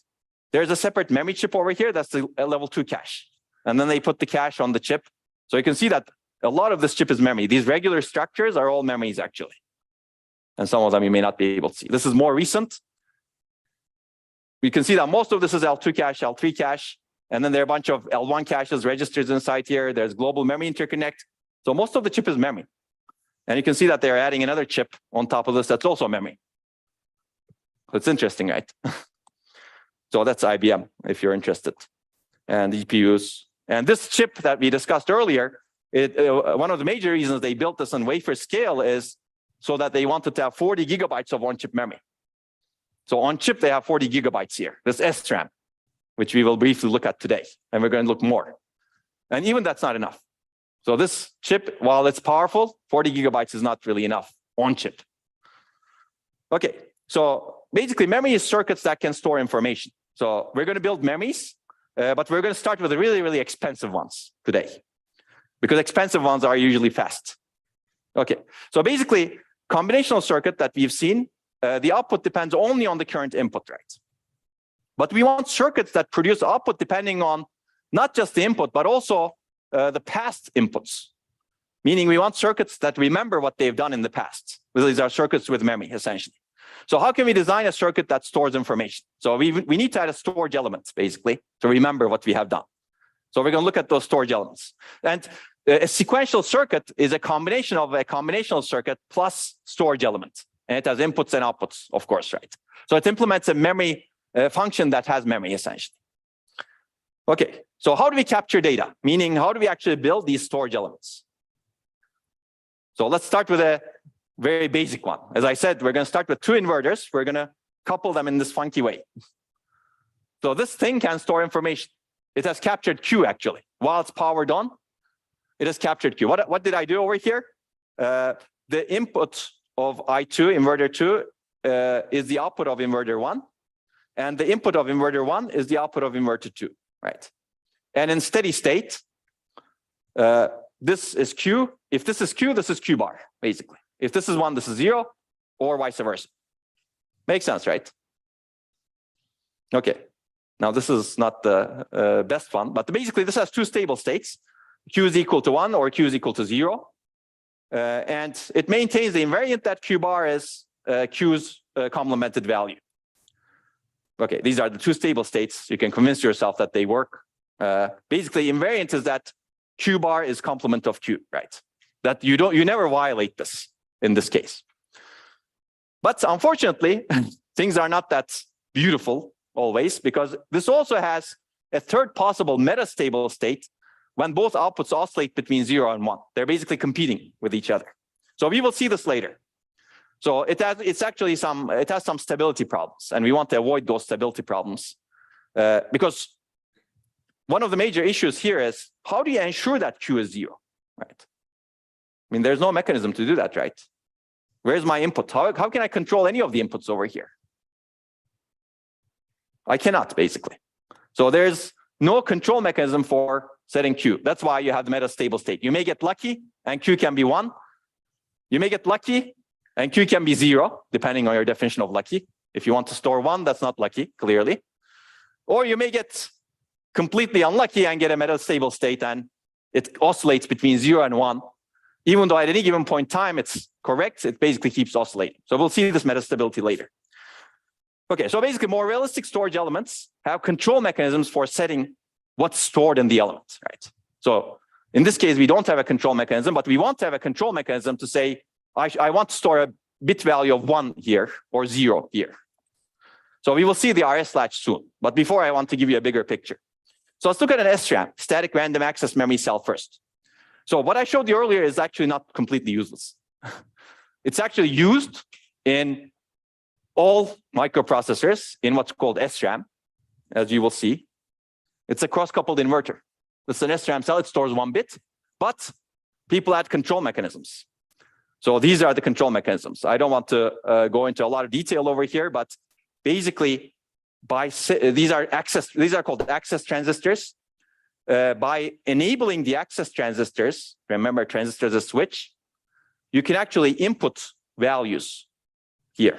There's a separate memory chip over here. That's the level 2 cache. And then they put the cache on the chip. So you can see that a lot of this chip is memory. These regular structures are all memories, actually. And some of them you may not be able to see. This is more recent. We can see that most of this is L2 cache, L3 cache, and then there are a bunch of L1 caches, registers inside here. There's global memory interconnect. So most of the chip is memory. And you can see that they're adding another chip on top of this that's also memory. It's interesting, right? So that's IBM, if you're interested, and GPUs. And this chip that we discussed earlier, one of the major reasons they built this on wafer scale is so that they wanted to have 40 gigabytes of on-chip memory. So on chip, they have 40 gigabytes here, this SRAM, which we will briefly look at today. And we're going to look more. And even that's not enough. So this chip, while it's powerful, 40 gigabytes is not really enough on chip. Okay, so basically memory is circuits that can store information. So we're going to build memories, but we're going to start with the really, really expensive ones today, because expensive ones are usually fast. Okay, so basically combinational circuit that we've seen, the output depends only on the current input, right? But we want circuits that produce output depending on not just the input, but also the past inputs. Meaning we want circuits that remember what they've done in the past. These are circuits with memory, essentially. So how can we design a circuit that stores information? So we need to add a storage element, basically, to remember what we have done. So we're going to look at those storage elements. And a sequential circuit is a combination of a combinational circuit plus storage element. And it has inputs and outputs, of course, right? So it implements a memory function that has memory, essentially. Okay, so how do we capture data? Meaning, how do we actually build these storage elements? So let's start with a very basic one. As I said, we're going to start with two inverters. We're going to couple them in this funky way. So this thing can store information. It has captured Q, actually. While it's powered on, it has captured Q. What did I do over here? The input of I2, inverter 2, is the output of inverter 1. And the input of inverter 1 is the output of inverter 2, right? And in steady state, this is Q. If this is Q, this is Q bar, basically. If this is 1, this is 0, or vice versa. Makes sense, right? Okay. Now, this is not the best one, but basically this has two stable states. Q is equal to 1 or Q is equal to 0. And it maintains the invariant that Q bar is Q's complemented value. Okay, these are the two stable states. You can convince yourself that they work. Basically, invariant is that Q bar is complement of Q, right? That you never violate this in this case. But unfortunately, things are not that beautiful always, because this also has a third possible metastable state when both outputs oscillate between 0 and 1. They're basically competing with each other. So we will see this later. So it has some stability problems, and we want to avoid those stability problems because one of the major issues here is how do you ensure that Q is 0, right? I mean, there's no mechanism to do that, right? Where's my input? How can I control any of the inputs over here? I cannot, basically. So there's no control mechanism for setting Q. That's why you have the metastable state. You may get lucky, and Q can be 1. You may get lucky, and Q can be 0, depending on your definition of lucky. If you want to store 1, that's not lucky, clearly. Or you may get completely unlucky and get a metastable state, and it oscillates between 0 and 1. Even though at any given point in time it's correct, it basically keeps oscillating. So we'll see this metastability later. Okay, so basically more realistic storage elements have control mechanisms for setting what's stored in the element, right? So in this case, we don't have a control mechanism, but we want to have a control mechanism to say, I want to store a bit value of 1 here or 0 here. So we will see the RS latch soon. But before, I want to give you a bigger picture. So let's look at an SRAM, static random access memory cell first. So what I showed you earlier is actually not completely useless. It's actually used in all microprocessors in what's called SRAM, as you will see. It's a cross-coupled inverter. It's an SRAM cell. It stores 1 bit, but people add control mechanisms. So these are the control mechanisms. I don't want to go into a lot of detail over here, but basically, these are called access transistors. By enabling the access transistors, remember transistors is a switch, you can actually input values here.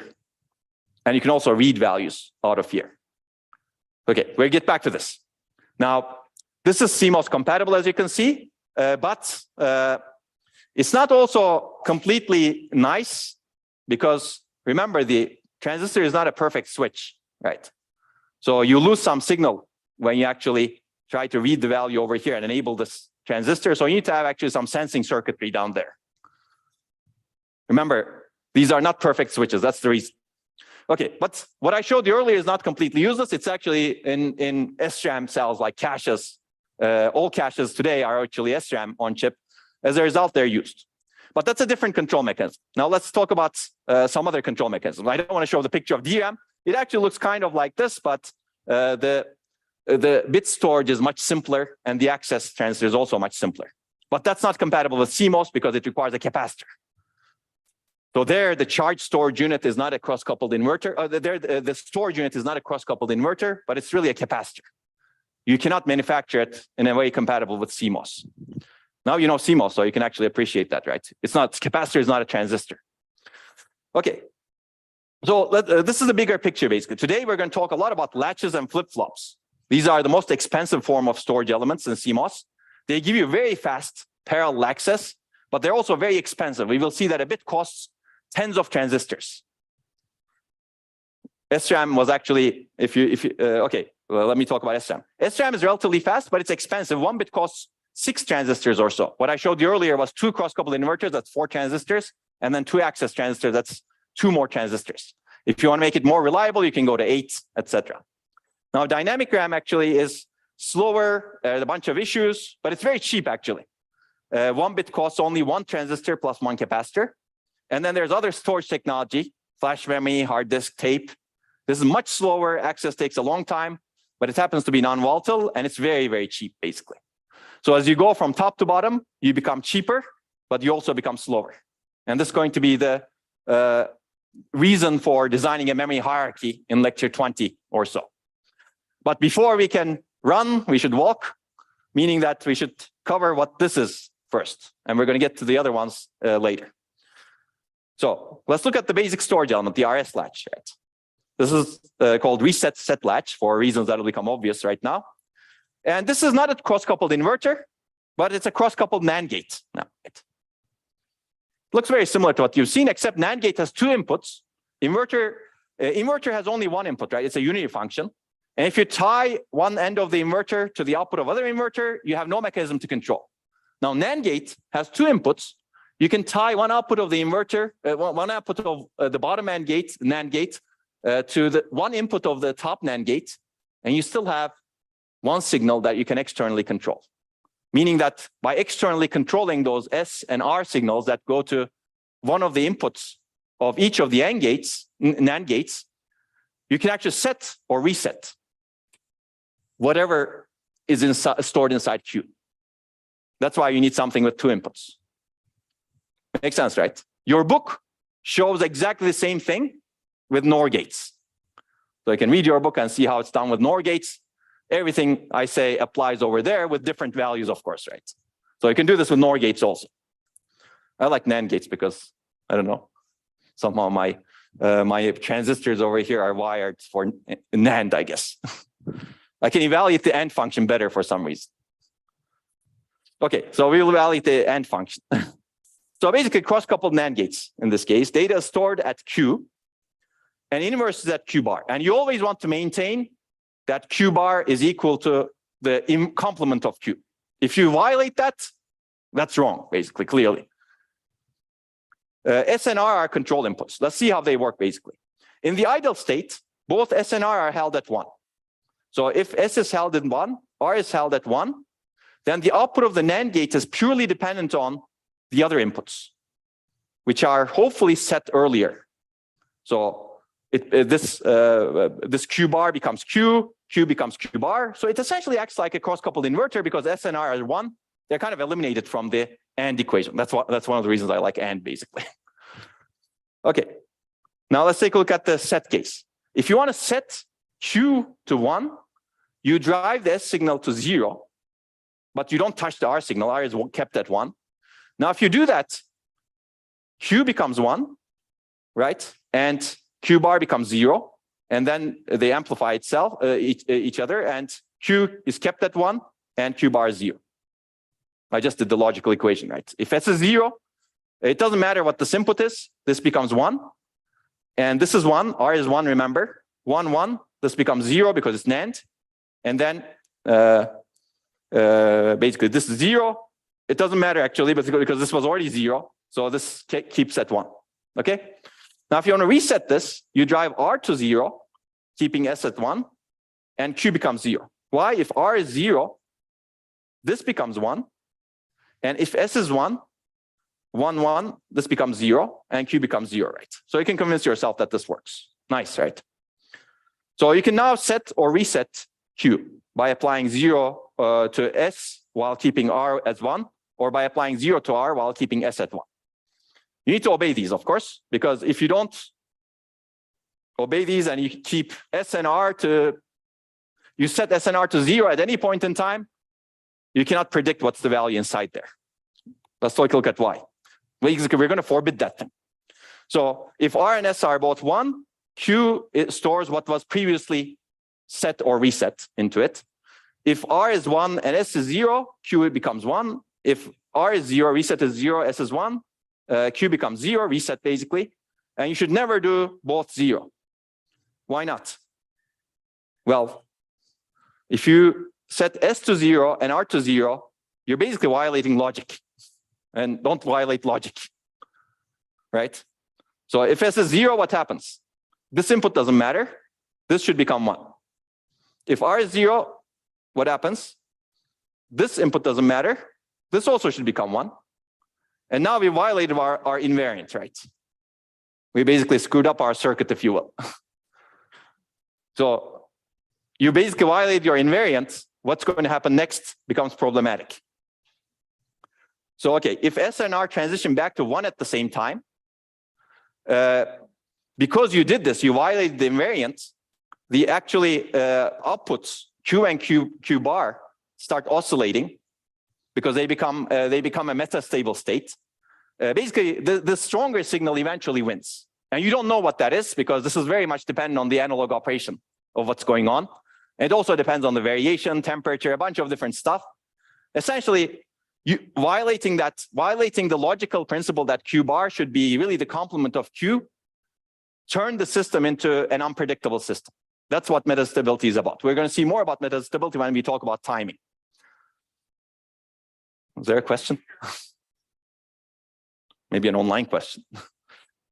And you can also read values out of here. Okay, we'll get back to this. Now, this is CMOS compatible, as you can see, but it's not also completely nice because remember, the transistor is not a perfect switch, right? So you lose some signal when you actually try to read the value over here and enable this transistor. So you need to have actually some sensing circuitry down there. Remember, these are not perfect switches. That's the reason. Okay, but what I showed you earlier is not completely useless. It's actually in SRAM cells like caches. All caches today are actually SRAM on chip. As a result, they're used. But that's a different control mechanism. Now let's talk about some other control mechanisms. I don't want to show the picture of DRAM. It actually looks kind of like this, but the bit storage is much simpler, and the access transistor is also much simpler. But that's not compatible with CMOS because it requires a capacitor. So there, the charge storage unit is not a cross-coupled inverter. The storage unit is not a cross-coupled inverter, but it's really a capacitor. You cannot manufacture it in a way compatible with CMOS. Now you know CMOS, so you can actually appreciate that, right? It's not, capacitor is not a transistor. Okay, so this is a bigger picture, basically. Today, we're going to talk a lot about latches and flip-flops. These are the most expensive form of storage elements in CMOS. They give you very fast parallel access, but they're also very expensive. We will see that a bit costs tens of transistors. SRAM was actually, okay, well, let me talk about SRAM. SRAM is relatively fast, but it's expensive. 1 bit costs 6 transistors or so. What I showed you earlier was 2 cross-coupled inverters, that's 4 transistors, and then 2 access transistors, that's 2 more transistors. If you want to make it more reliable, you can go to 8, etc. Now, dynamic RAM actually is slower, a bunch of issues, but it's very cheap actually. 1 bit costs only 1 transistor plus 1 capacitor. And then there's other storage technology, flash memory, hard disk, tape. This is much slower, access takes a long time, but it happens to be non-volatile, and it's very, very cheap, basically. So as you go from top to bottom, you become cheaper, but you also become slower. And this is going to be the reason for designing a memory hierarchy in lecture 20 or so. But before we can run, we should walk, meaning that we should cover what this is first. And we're going to get to the other ones later. So let's look at the basic storage element, the RS latch. Right? This is called reset set latch for reasons that will become obvious right now. And this is not a cross-coupled inverter, but it's a cross-coupled NAND gate. Now, it looks very similar to what you've seen, except NAND gate has 2 inputs. Inverter has only 1 input, right? It's a unity function. And if you tie one end of the inverter to the output of other inverter, you have no mechanism to control. Now, NAND gate has 2 inputs. You can tie one output of the inverter, one output of the bottom NAND gate to the one input of the top NAND gate, and you still have one signal that you can externally control. Meaning that by externally controlling those S and R signals that go to one of the inputs of each of the NAND gates, you can actually set or reset whatever is stored inside Q. That's why you need something with 2 inputs. Makes sense, right? Your book shows exactly the same thing with NOR gates. So you can read your book and see how it's done with NOR gates. Everything I say applies over there with different values, of course, right? So you can do this with NOR gates also. I like NAND gates because, I don't know, somehow my transistors over here are wired for NAND, I guess. I can evaluate the AND function better for some reason. Okay, so we will evaluate the AND function. So basically, cross-coupled NAND gates, in this case, data is stored at Q, and inverse is at Q bar. And you always want to maintain that Q bar is equal to the complement of Q. If you violate that, that's wrong, basically, clearly. S and R are control inputs. Let's see how they work, basically. In the idle state, both S and R are held at 1. So if S is held at 1, R is held at 1, then the output of the NAND gate is purely dependent on the other inputs, which are hopefully set earlier. So this Q bar becomes Q, Q becomes Q bar. So it essentially acts like a cross-coupled inverter because S and R are 1. They're kind of eliminated from the AND equation. That's one of the reasons I like AND, basically. Okay, now let's take a look at the set case. If you want to set Q to 1, you drive the S signal to 0, but you don't touch the R signal. R is kept at 1. Now, if you do that, Q becomes 1, right? And Q bar becomes 0, and then they amplify itself, each other, and Q is kept at 1, and Q bar is 0. I just did the logical equation, right? If S is 0, it doesn't matter what this input is. This becomes 1. And this is 1, R is 1, remember. 1, 1, this becomes 0 because it's NAND. And then basically this is 0. It doesn't matter actually, but because this was already 0. So this keeps at 1, okay? Now, if you want to reset this, you drive R to 0, keeping S at 1, and Q becomes 0. Why? If R is 0, this becomes 1. And if S is 1, 1, 1, this becomes 0, and Q becomes 0, right? So you can convince yourself that this works. Nice, right? So you can now set or reset Q by applying 0 to S while keeping R as 1, or by applying 0 to R while keeping S at 1. You need to obey these, of course, because if you don't obey these and you keep S and R to, you set S and R to 0 at any point in time, you cannot predict what's the value inside there. Let's take a look at why. We're going to forbid that thing. So if R and S are both 1, Q stores what was previously set or reset into it. If R is 1 and S is 0, Q becomes 1. If R is 0, reset is 0, S is 1, Q becomes 0, reset basically. And you should never do both 0. Why not? Well, if you set S to 0 and R to 0, you're basically violating logic. And don't violate logic, right? So if S is 0, what happens? This input doesn't matter. This should become 1. If R is 0, what happens? This input doesn't matter. This also should become 1. And now we violated our invariant, right? We basically screwed up our circuit, if you will. So you basically violate your invariant. What's going to happen next becomes problematic. So, okay, if S and R transition back to 1 at the same time, because you did this, you violated the invariant, the actually outputs Q and Q bar start oscillating because they become a metastable state. Basically, the stronger signal eventually wins. And you don't know what that is because this is very much dependent on the analog operation of what's going on. It also depends on the variation, temperature, a bunch of different stuff. Essentially, violating the logical principle that Q bar should be really the complement of Q, turn the system into an unpredictable system. That's what metastability is about. We're going to see more about metastability when we talk about timing. Is there a question? Maybe an online question.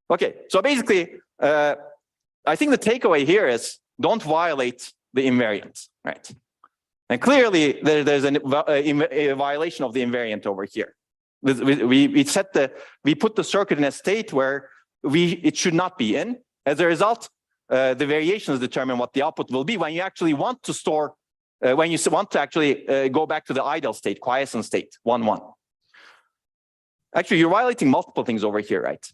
Okay, so basically, I think the takeaway here is don't violate the invariant, right? And clearly, there's a violation of the invariant over here. We put the circuit in a state where it should not be in. As a result, the variations determine what the output will be when you actually want to store, when you want to actually go back to the idle state, quiescent state, 1, 1. Actually, you're violating multiple things over here, right?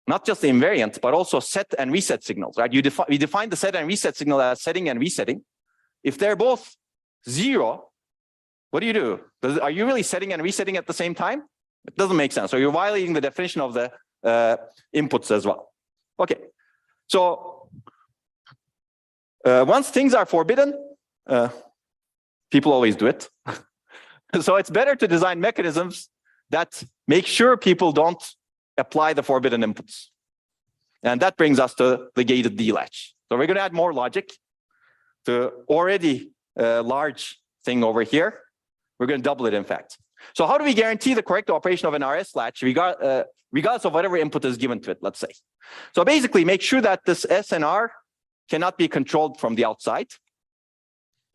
Not just the invariant, but also set and reset signals, right? We define the set and reset signal as setting and resetting. If they're both 0, what do? Are you really setting and resetting at the same time? It doesn't make sense. So you're violating the definition of the inputs as well. Okay, so once things are forbidden, people always do it. So it's better to design mechanisms that make sure people don't apply the forbidden inputs. And that brings us to the gated D latch. So we're going to add more logic to already large thing over here. We're going to double it, in fact. So how do we guarantee the correct operation of an RS latch regardless of whatever input is given to it, let's say? So basically, make sure that this S and R cannot be controlled from the outside.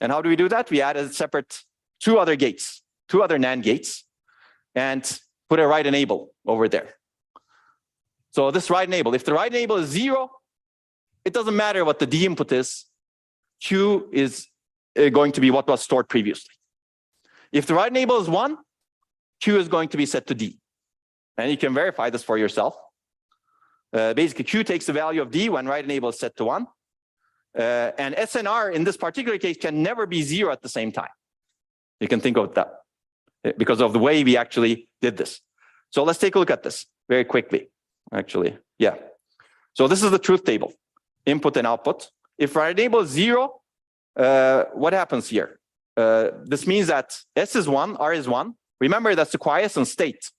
And how do we do that? We added separate two other NAND gates, and put a write enable over there. So this write enable, if the write enable is 0, it doesn't matter what the D input is. Q is going to be what was stored previously. If the write enable is 1, Q is going to be set to D. And you can verify this for yourself. Basically, Q takes the value of D when write enable is set to 1. And S and R in this particular case can never be 0 at the same time. You can think of that because of the way we actually did this. So let's take a look at this very quickly. Actually, yeah. So this is the truth table, input and output. If write enable is 0, what happens here? This means that S is 1, R is 1. Remember, that's the quiescent state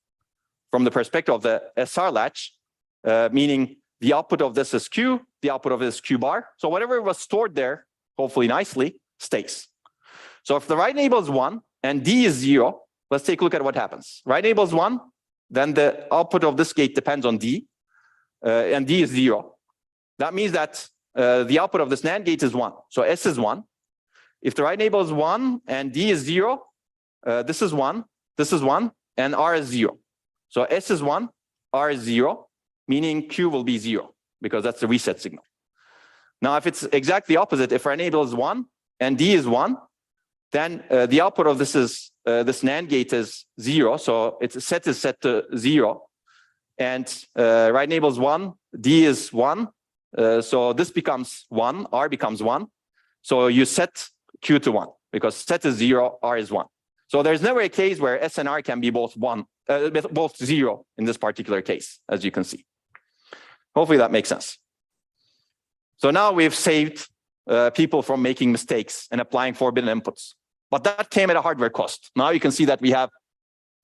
from the perspective of the SR latch, meaning the output of this is Q, the output of this Q bar. So whatever was stored there, hopefully nicely, stays. So if the right enable is 1 and D is 0, let's take a look at what happens. Right enable is 1, then the output of this gate depends on D, and D is 0. That means that the output of this NAND gate is 1. So S is 1. If the right enable is 1 and D is 0, this is 1, and R is 0. So S is 1, R is 0, meaning Q will be 0, because that's the reset signal. Now, if it's exactly opposite, if our enable is 1 and D is 1, then the output of this is this NAND gate is 0, so its set is set to 0, and right enable is 1, D is 1, so this becomes 1, R becomes 1, so you set Q to 1, because set is 0, R is 1. So there's never a case where S and R can be both 1, both 0 in this particular case, as you can see. Hopefully that makes sense. So now we've saved people from making mistakes and applying forbidden inputs. But that came at a hardware cost. Now you can see that we have,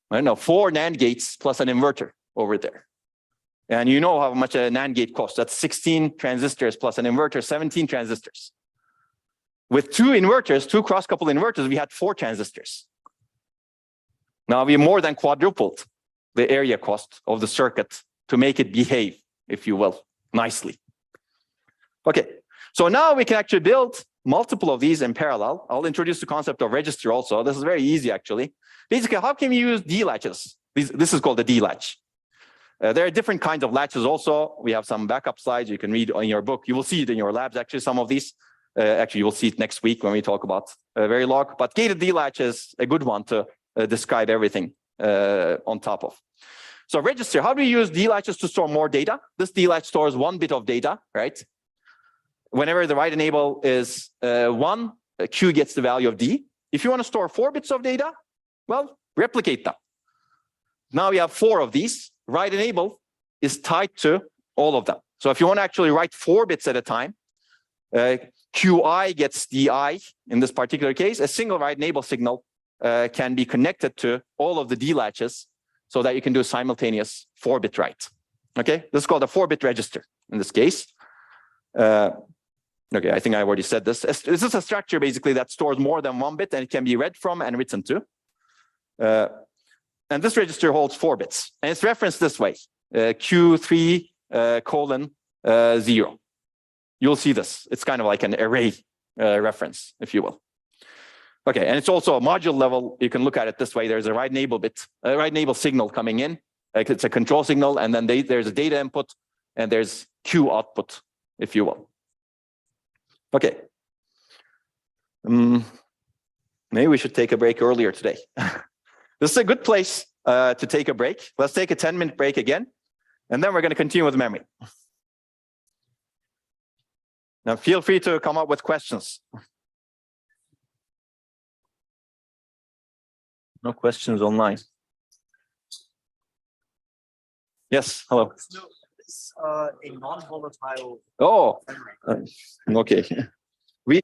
I don't know, 4 NAND gates plus an inverter over there. And you know how much a NAND gate costs. That's 16 transistors plus an inverter, 17 transistors. With 2 inverters, 2 cross-coupled inverters, we had 4 transistors. Now we more than quadrupled the area cost of the circuit to make it behave, if you will, nicely. Okay, so now we can actually build multiple of these in parallel. I'll introduce the concept of register also. This is very easy, actually. Basically, how can we use D latches? This is called the D latch. There are different kinds of latches also. We have some backup slides you can read in your book. You will see it in your labs, actually, some of these. Actually, you will see it next week when we talk about Verilog. But gated D latch is a good one to describe everything on top of. So register, how do we use D latches to store more data? This D latch stores 1 bit of data, right? Whenever the right enable is 1, Q gets the value of D. If you want to store 4 bits of data, well, replicate them. Now we have 4 of these. Right enable is tied to all of them. So if you want to actually write 4 bits at a time, QI gets DI in this particular case. A single right enable signal can be connected to all of the D latches so that you can do simultaneous 4-bit write. Okay, this is called a 4-bit register in this case. Okay, I think I already said this. This is a structure basically that stores more than 1 bit and it can be read from and written to. And this register holds 4 bits. And it's referenced this way, Q3 colon 0. You'll see this. It's kind of like an array reference, if you will. Okay, and it's also a module level. You can look at it this way. There's a right enable bit, a right enable signal coming in. Like it's a control signal, and then there's a data input, and there's Q output, if you will. Okay. Maybe we should take a break earlier today. This is a good place to take a break. Let's take a 10-minute break again, and then we're going to continue with memory. Now, feel free to come up with questions. No questions online. Yes, hello. So it's a non-volatile. Oh, okay. We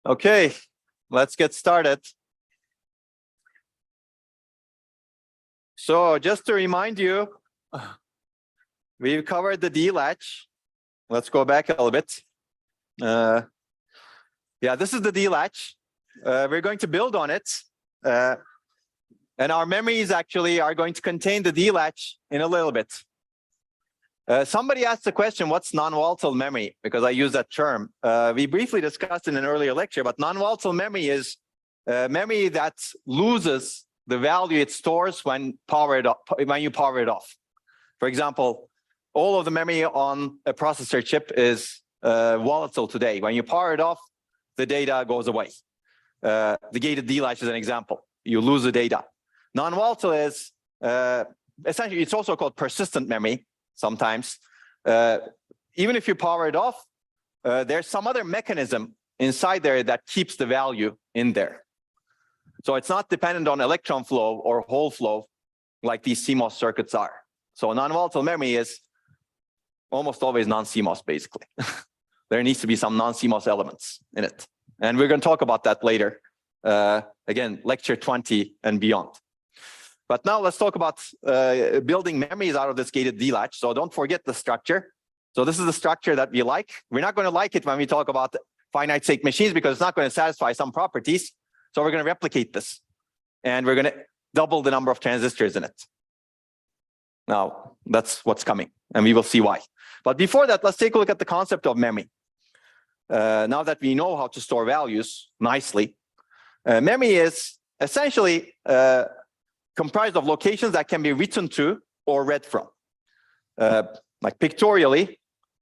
Okay, let's get started. So just to remind you, we've covered the D latch. Let's go back a little bit. Yeah, this is the D latch. We're going to build on it. And our memories actually are going to contain the D latch in a little bit. Somebody asked the question, what's non-volatile memory? Because I use that term. We briefly discussed in an earlier lecture, but non-volatile memory is memory that loses the value it stores when you power it off. For example, all of the memory on a processor chip is volatile today. When you power it off, the data goes away. The gated D latch is an example. You lose the data. Non-volatile is essentially, it's also called persistent memory sometimes. Even if you power it off, there's some other mechanism inside there that keeps the value in there. So it's not dependent on electron flow or hole flow like these CMOS circuits are. So non-volatile memory is almost always non-CMOS, basically. There needs to be some non-CMOS elements in it. And we're going to talk about that later. Again, lecture 20 and beyond. But now let's talk about building memories out of this gated D latch. So don't forget the structure. So this is the structure that we like. We're not going to like it when we talk about finite state machines because it's not going to satisfy some properties. So we're going to replicate this. And we're going to double the number of transistors in it. Now, that's what's coming. And we will see why. But before that, let's take a look at the concept of memory. Now that we know how to store values nicely, memory is essentially comprised of locations that can be written to or read from. Like pictorially,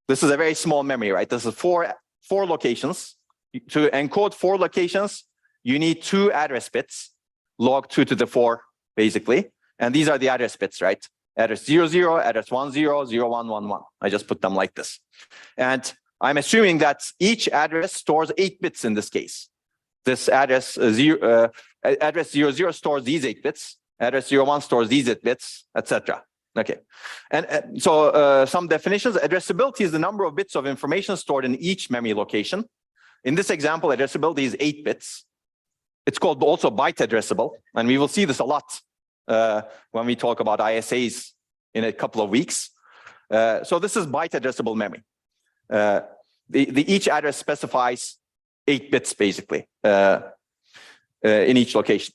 this is a very small memory, right? This is four locations. To encode 4 locations, you need 2 address bits, log 2 to the 4, basically. And these are the address bits, right? Address 00, address 10, 0111. I just put them like this. And I'm assuming that each address stores 8 bits in this case. This address 00 stores these 8 bits. Address 01 stores these 8 bits, etc. Okay. And so some definitions. Addressability is the number of bits of information stored in each memory location. In this example, addressability is 8 bits. It's called also byte addressable. And we will see this a lot when we talk about ISAs in a couple of weeks. So this is byte addressable memory. Each address specifies 8 bits, basically, in each location.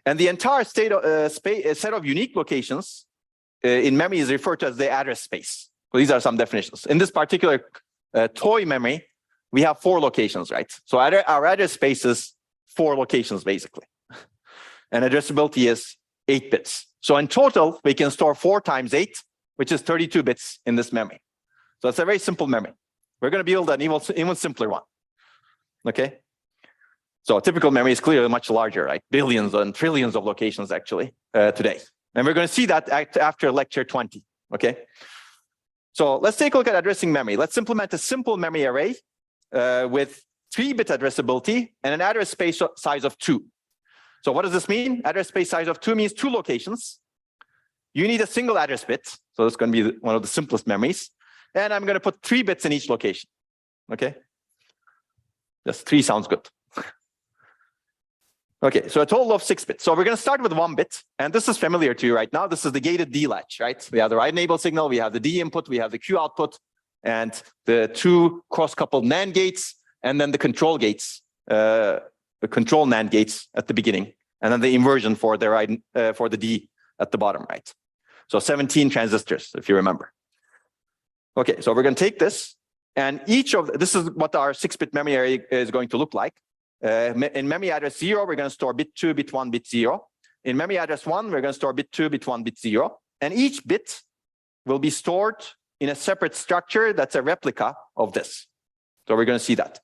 And the entire set of unique locations in memory is referred to as the address space. So these are some definitions. In this particular toy memory, we have 4 locations, right? So our address space is 4 locations, basically. And addressability is 8 bits. So in total, we can store 4 times 8, which is 32 bits in this memory. So it's a very simple memory. We're going to build an even simpler one. Okay? So typical memory is clearly much larger, right? Billions and trillions of locations, actually, today. And we're going to see that after lecture 20. Okay? So let's take a look at addressing memory. Let's implement a simple memory array with 3-bit addressability and an address space size of 2. So what does this mean? Address space size of 2 means 2 locations. You need a single address bit. So it's going to be one of the simplest memories. And I'm going to put 3 bits in each location. Okay? Just 3 sounds good. Okay, so a total of 6 bits. So we're going to start with 1 bit. And this is familiar to you right now. This is the gated D latch, right? We have the write enable signal. We have the D input. We have the Q output. And the 2 cross-coupled NAND gates. And then the control gates, the control NAND gates at the beginning. And then the inversion for the D at the bottom, right? So 17 transistors, if you remember. Okay, so we're going to take this. And this is what our 6-bit memory array is going to look like. In memory address 0, we're going to store bit 2, bit 1, bit 0. In memory address 1, we're going to store bit 2, bit 1, bit 0. And each bit will be stored in a separate structure that's a replica of this. So we're going to see that.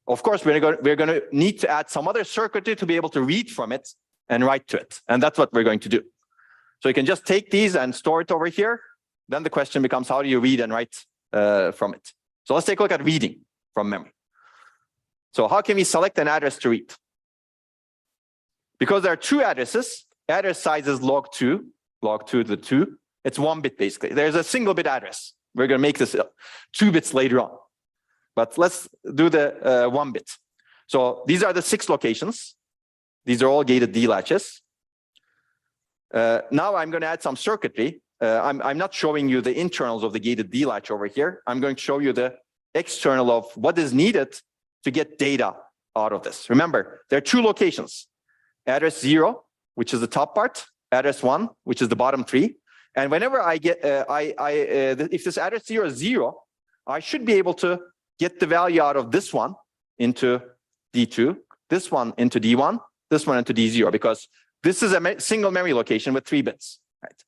Of course, we're going to need to add some other circuitry to be able to read from it and write to it. And that's what we're going to do. So you can just take these and store it over here. Then the question becomes, how do you read and write from it? So let's take a look at reading from memory. So how can we select an address to read? Because there are 2 addresses, address size is log 2 to the 2. It's 1 bit, basically. There's a single bit address. We're going to make this 2 bits later on. But let's do the 1 bit. So these are the 6 locations. These are all gated D latches. Now I'm going to add some circuitry. I'm not showing you the internals of the gated D latch over here. I'm going to show you the external of what is needed to get data out of this. Remember, there are 2 locations: address 0, which is the top part; address 1, which is the bottom 3. And whenever I get, if this address 0 is 0, I should be able to get the value out of this one into D2, this one into D1, this one into D0, because this is a single memory location with 3 bits, right?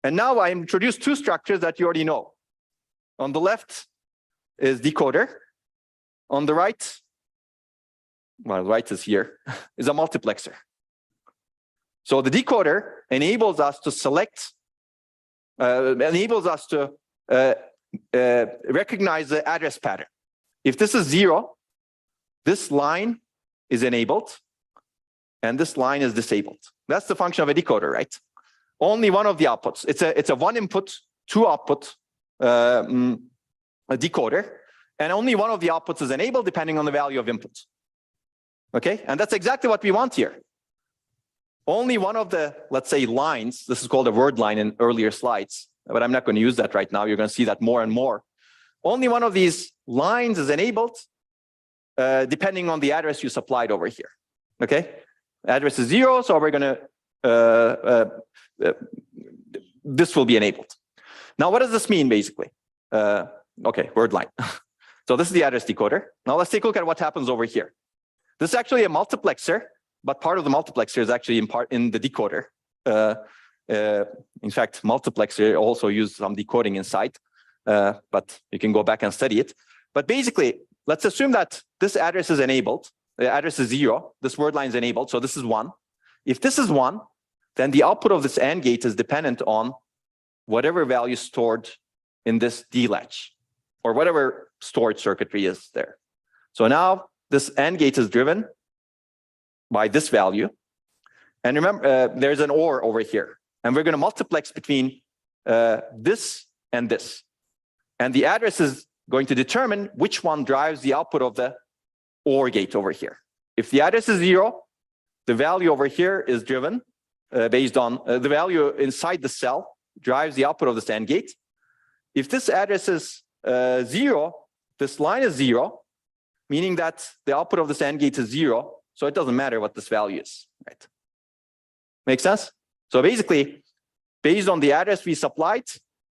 And now I introduce 2 structures that you already know. On the left is decoder. On the right, well, right is here, is a multiplexer. So the decoder enables us to select, enables us to recognize the address pattern. If this is 0, this line is enabled, and this line is disabled. That's the function of a decoder, right? Only one of the outputs. It's a 1 input, 2 output a decoder, and only one of the outputs is enabled depending on the value of input. Okay, and that's exactly what we want here. Only one of the, let's say, lines, this is called a word line in earlier slides, but I'm not going to use that right now. You're going to see that more and more. Only one of these lines is enabled depending on the address you supplied over here. Okay, address is 0, so we're going to, this will be enabled. Now, what does this mean, basically? Okay, word line. So this is the address decoder. Now let's take a look at what happens over here. This is actually a multiplexer, but part of the multiplexer is actually in the decoder. In fact, multiplexer also uses some decoding inside, but you can go back and study it. But basically, let's assume that this address is enabled. The address is 0. This word line is enabled, so this is 1. If this is 1, then the output of this AND gate is dependent on whatever value stored in this D latch, or whatever storage circuitry is there. So now this AND gate is driven by this value. And remember, there's an OR over here. And we're going to multiplex between this and this. And the address is going to determine which one drives the output of the OR gate over here. If the address is 0, the value over here is driven based on the value inside the cell drives the output of the AND gate. If this address is 0, this line is 0, meaning that the output of this AND gate is 0, so it doesn't matter what this value is, right? Make sense? So basically, based on the address we supplied,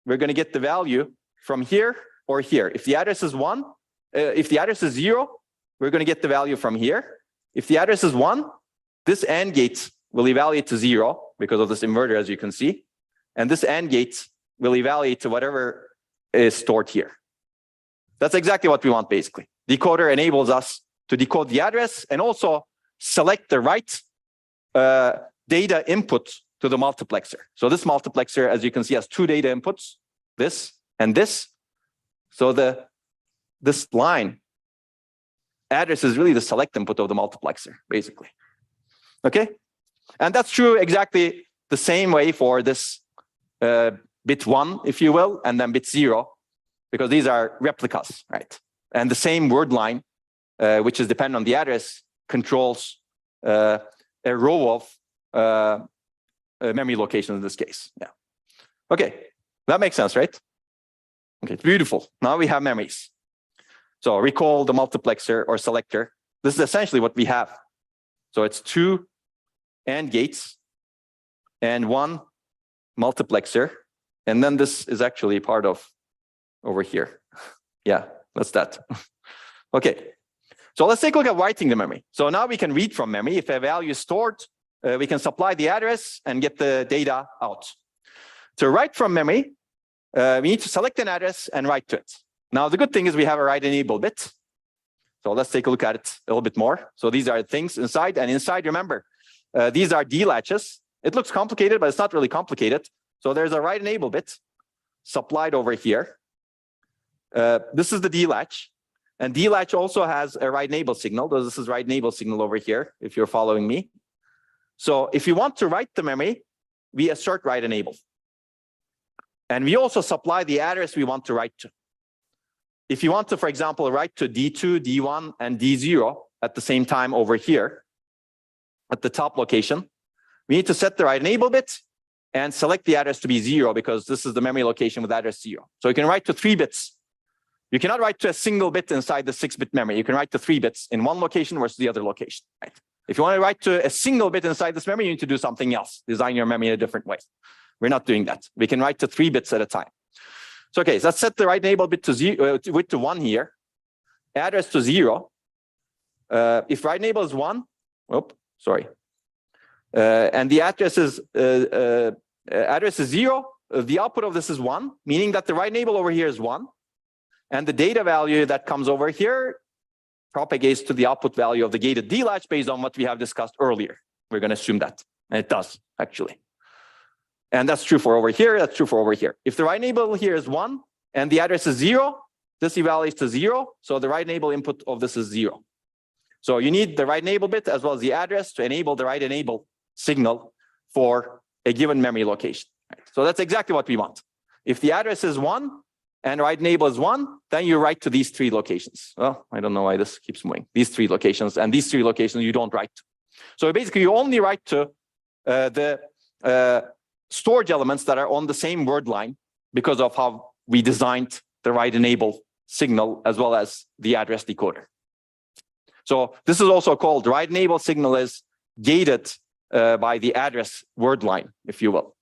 we're going to get the value from here or here. If the address is 1, if the address is 0, we're going to get the value from here. If the address is 1, this AND gate will evaluate to 0 because of this inverter, as you can see. And this AND gate will evaluate to whatever is stored here. That's exactly what we want, basically. Decoder enables us to decode the address and also select the right data input to the multiplexer. So this multiplexer, as you can see, has 2 data inputs, this and this. So this line address is really the select input of the multiplexer, basically. Okay? And that's true exactly the same way for this bit 1, if you will, and then bit 0, because these are replicas, right? And the same word line, which is dependent on the address, controls a row of memory locations in this case. Yeah. Okay, that makes sense, right? Okay, beautiful. Now we have memories. So recall the multiplexer or selector. This is essentially what we have. So it's 2 AND gates and 1 multiplexer. And then this is actually part of over here. Yeah, that's that. Okay, so let's take a look at writing the memory. So now we can read from memory. If a value is stored, we can supply the address and get the data out. To write from memory, we need to select an address and write to it. Now, the good thing is we have a write enable bit. So let's take a look at it a little bit more. So these are things inside, and inside, remember, these are D latches. It looks complicated, but it's not really complicated. So there's a write enable bit supplied over here. This is the D latch, and D latch also has a write enable signal. So this is write enable signal over here, if you're following me. So if you want to write the memory, we assert write enable. And we also supply the address we want to write to. If you want to, for example, write to D2, D1, and D0, at the same time over here at the top location. We need to set the write enable bit and select the address to be 0 because this is the memory location with address 0. So you can write to 3 bits. You cannot write to a single bit inside the 6-bit memory. You can write to 3 bits in one location versus the other location. Right? If you want to write to a single bit inside this memory, you need to do something else. Design your memory in a different way. We're not doing that. We can write to 3 bits at a time. So okay, so let's set the write enable bit to 0, width to 1 here. Address to 0. If write enable is 1, and the address is 0, the output of this is 1, meaning that the write enable over here is 1. And the data value that comes over here propagates to the output value of the gated D latch based on what we have discussed earlier. We're going to assume that. And it does, actually. And that's true for over here. That's true for over here. If the write enable here is 1 and the address is 0, this evaluates to 0. So the write enable input of this is 0. So you need the write enable bit as well as the address to enable the write enable signal for a given memory location. Right? So that's exactly what we want. If the address is 1 and write enable is 1, then you write to these 3 locations. Well, I don't know why this keeps moving. These 3 locations, and these 3 locations you don't write to. So basically you only write to the storage elements that are on the same word line because of how we designed the write enable signal as well as the address decoder. So this is also called write enable signal is gated by the address word line, if you will.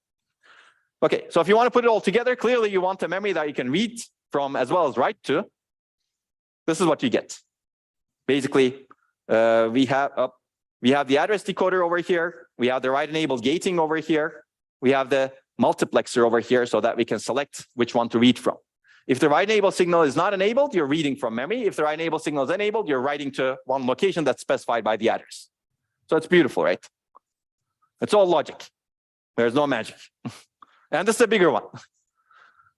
Okay, so if you want to put it all together, clearly you want a memory that you can read from as well as write to. This is what you get. Basically, we have the address decoder over here. We have the write enable gating over here. We have the multiplexer over here so that we can select which one to read from. If the write enable signal is not enabled, you're reading from memory. If the write enable signal is enabled, you're writing to one location that's specified by the address. So it's beautiful, right? It's all logic. There's no magic. And this is a bigger one.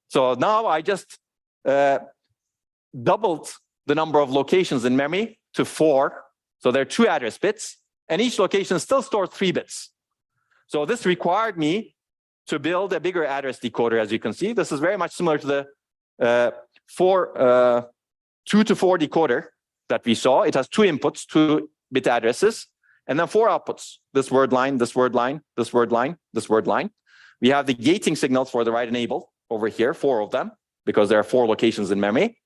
So now I just doubled the number of locations in memory to 4. So there are 2 address bits, and each location still stores 3 bits. So this required me to build a bigger address decoder, as you can see. This is very much similar to the 2 to 4 decoder that we saw. It has 2 inputs, 2-bit addresses, and then 4 outputs. This word line, this word line, this word line, this word line. We have the gating signals for the write enable over here, 4 of them, because there are 4 locations in memory.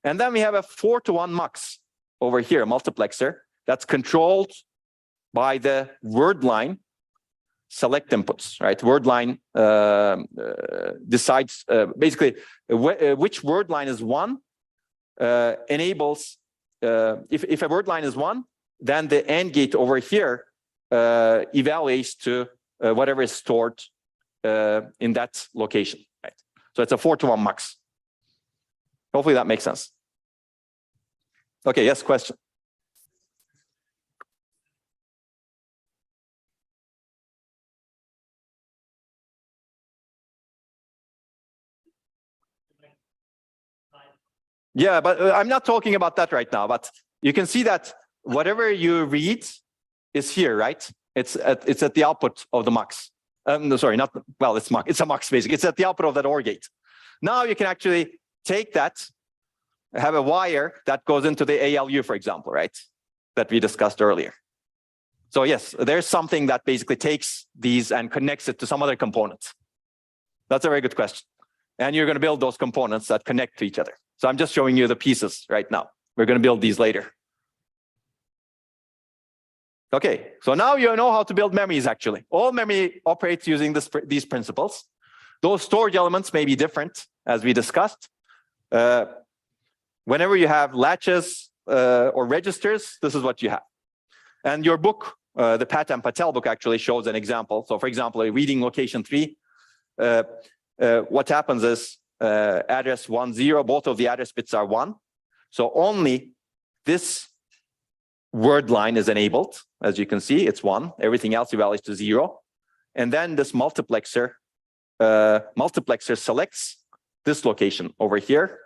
And then we have a 4-to-1 mux over here, multiplexer, that's controlled by the word line select inputs, right? Word line decides basically which word line is 1 enables, if a word line is 1, then the AND gate over here evaluates to whatever is stored in that location, right? So it's a 4-to-1 mux. Hopefully that makes sense. Okay, yes, question. Yeah, but I'm not talking about that right now, but you can see that whatever you read is here, right? It's at the output of the mux. No, sorry, not, well, it's mux. It's a mux basically. It's at the output of that OR gate. Now you can actually take that, have a wire that goes into the ALU, for example, right? That we discussed earlier. So yes, there's something that basically takes these and connects it to some other component. That's a very good question. And you're going to build those components that connect to each other. So I'm just showing you the pieces right now. We're going to build these later. Okay, so now you know how to build memories actually. All memory operates using these principles. Those storage elements may be different, as we discussed. Whenever you have latches or registers, this is what you have. And your book, the Pat and Patel book, actually shows an example. So for example, reading location 3, what happens is address 10, both of the address bits are 1. So only this word line is enabled. As you can see, it's 1. Everything else evaluates to 0. And then this multiplexer selects this location over here.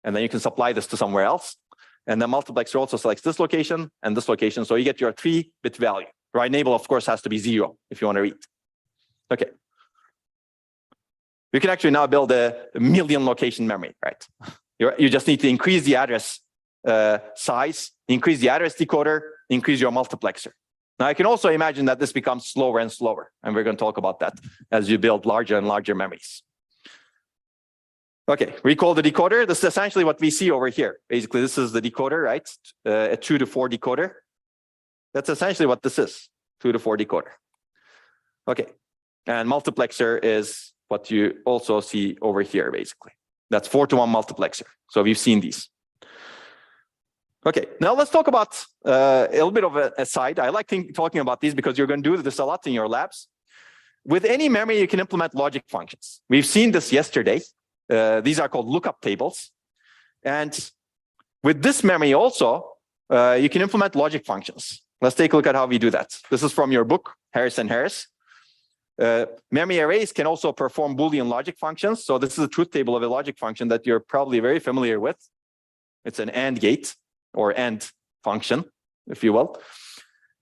And then you can supply this to somewhere else. And the multiplexer also selects this location and this location. So you get your 3-bit value. Write enable, of course, has to be 0 if you want to read. Okay. You can actually now build a 1,000,000 location memory, right? You just need to increase the address size, increase the address decoder, increase your multiplexer. Now, I can also imagine that this becomes slower and slower, and we're going to talk about that as you build larger and larger memories. Okay, recall the decoder. This is essentially what we see over here. Basically, this is the decoder, right? A 2 to 4 decoder. That's essentially what this is, 2 to 4 decoder. Okay, and multiplexer is what you also see over here, basically. That's 4 to 1 multiplexer. So we've seen these. Okay, now let's talk about a little bit of an aside. I like talking about these because you're going to do this a lot in your labs. With any memory, you can implement logic functions. We've seen this yesterday. These are called lookup tables. And with this memory also, you can implement logic functions. Let's take a look at how we do that. This is from your book, Harris and Harris. Memory arrays can also perform Boolean logic functions. So this is a truth table of a logic function that you're probably very familiar with. It's an AND gate or AND function, if you will.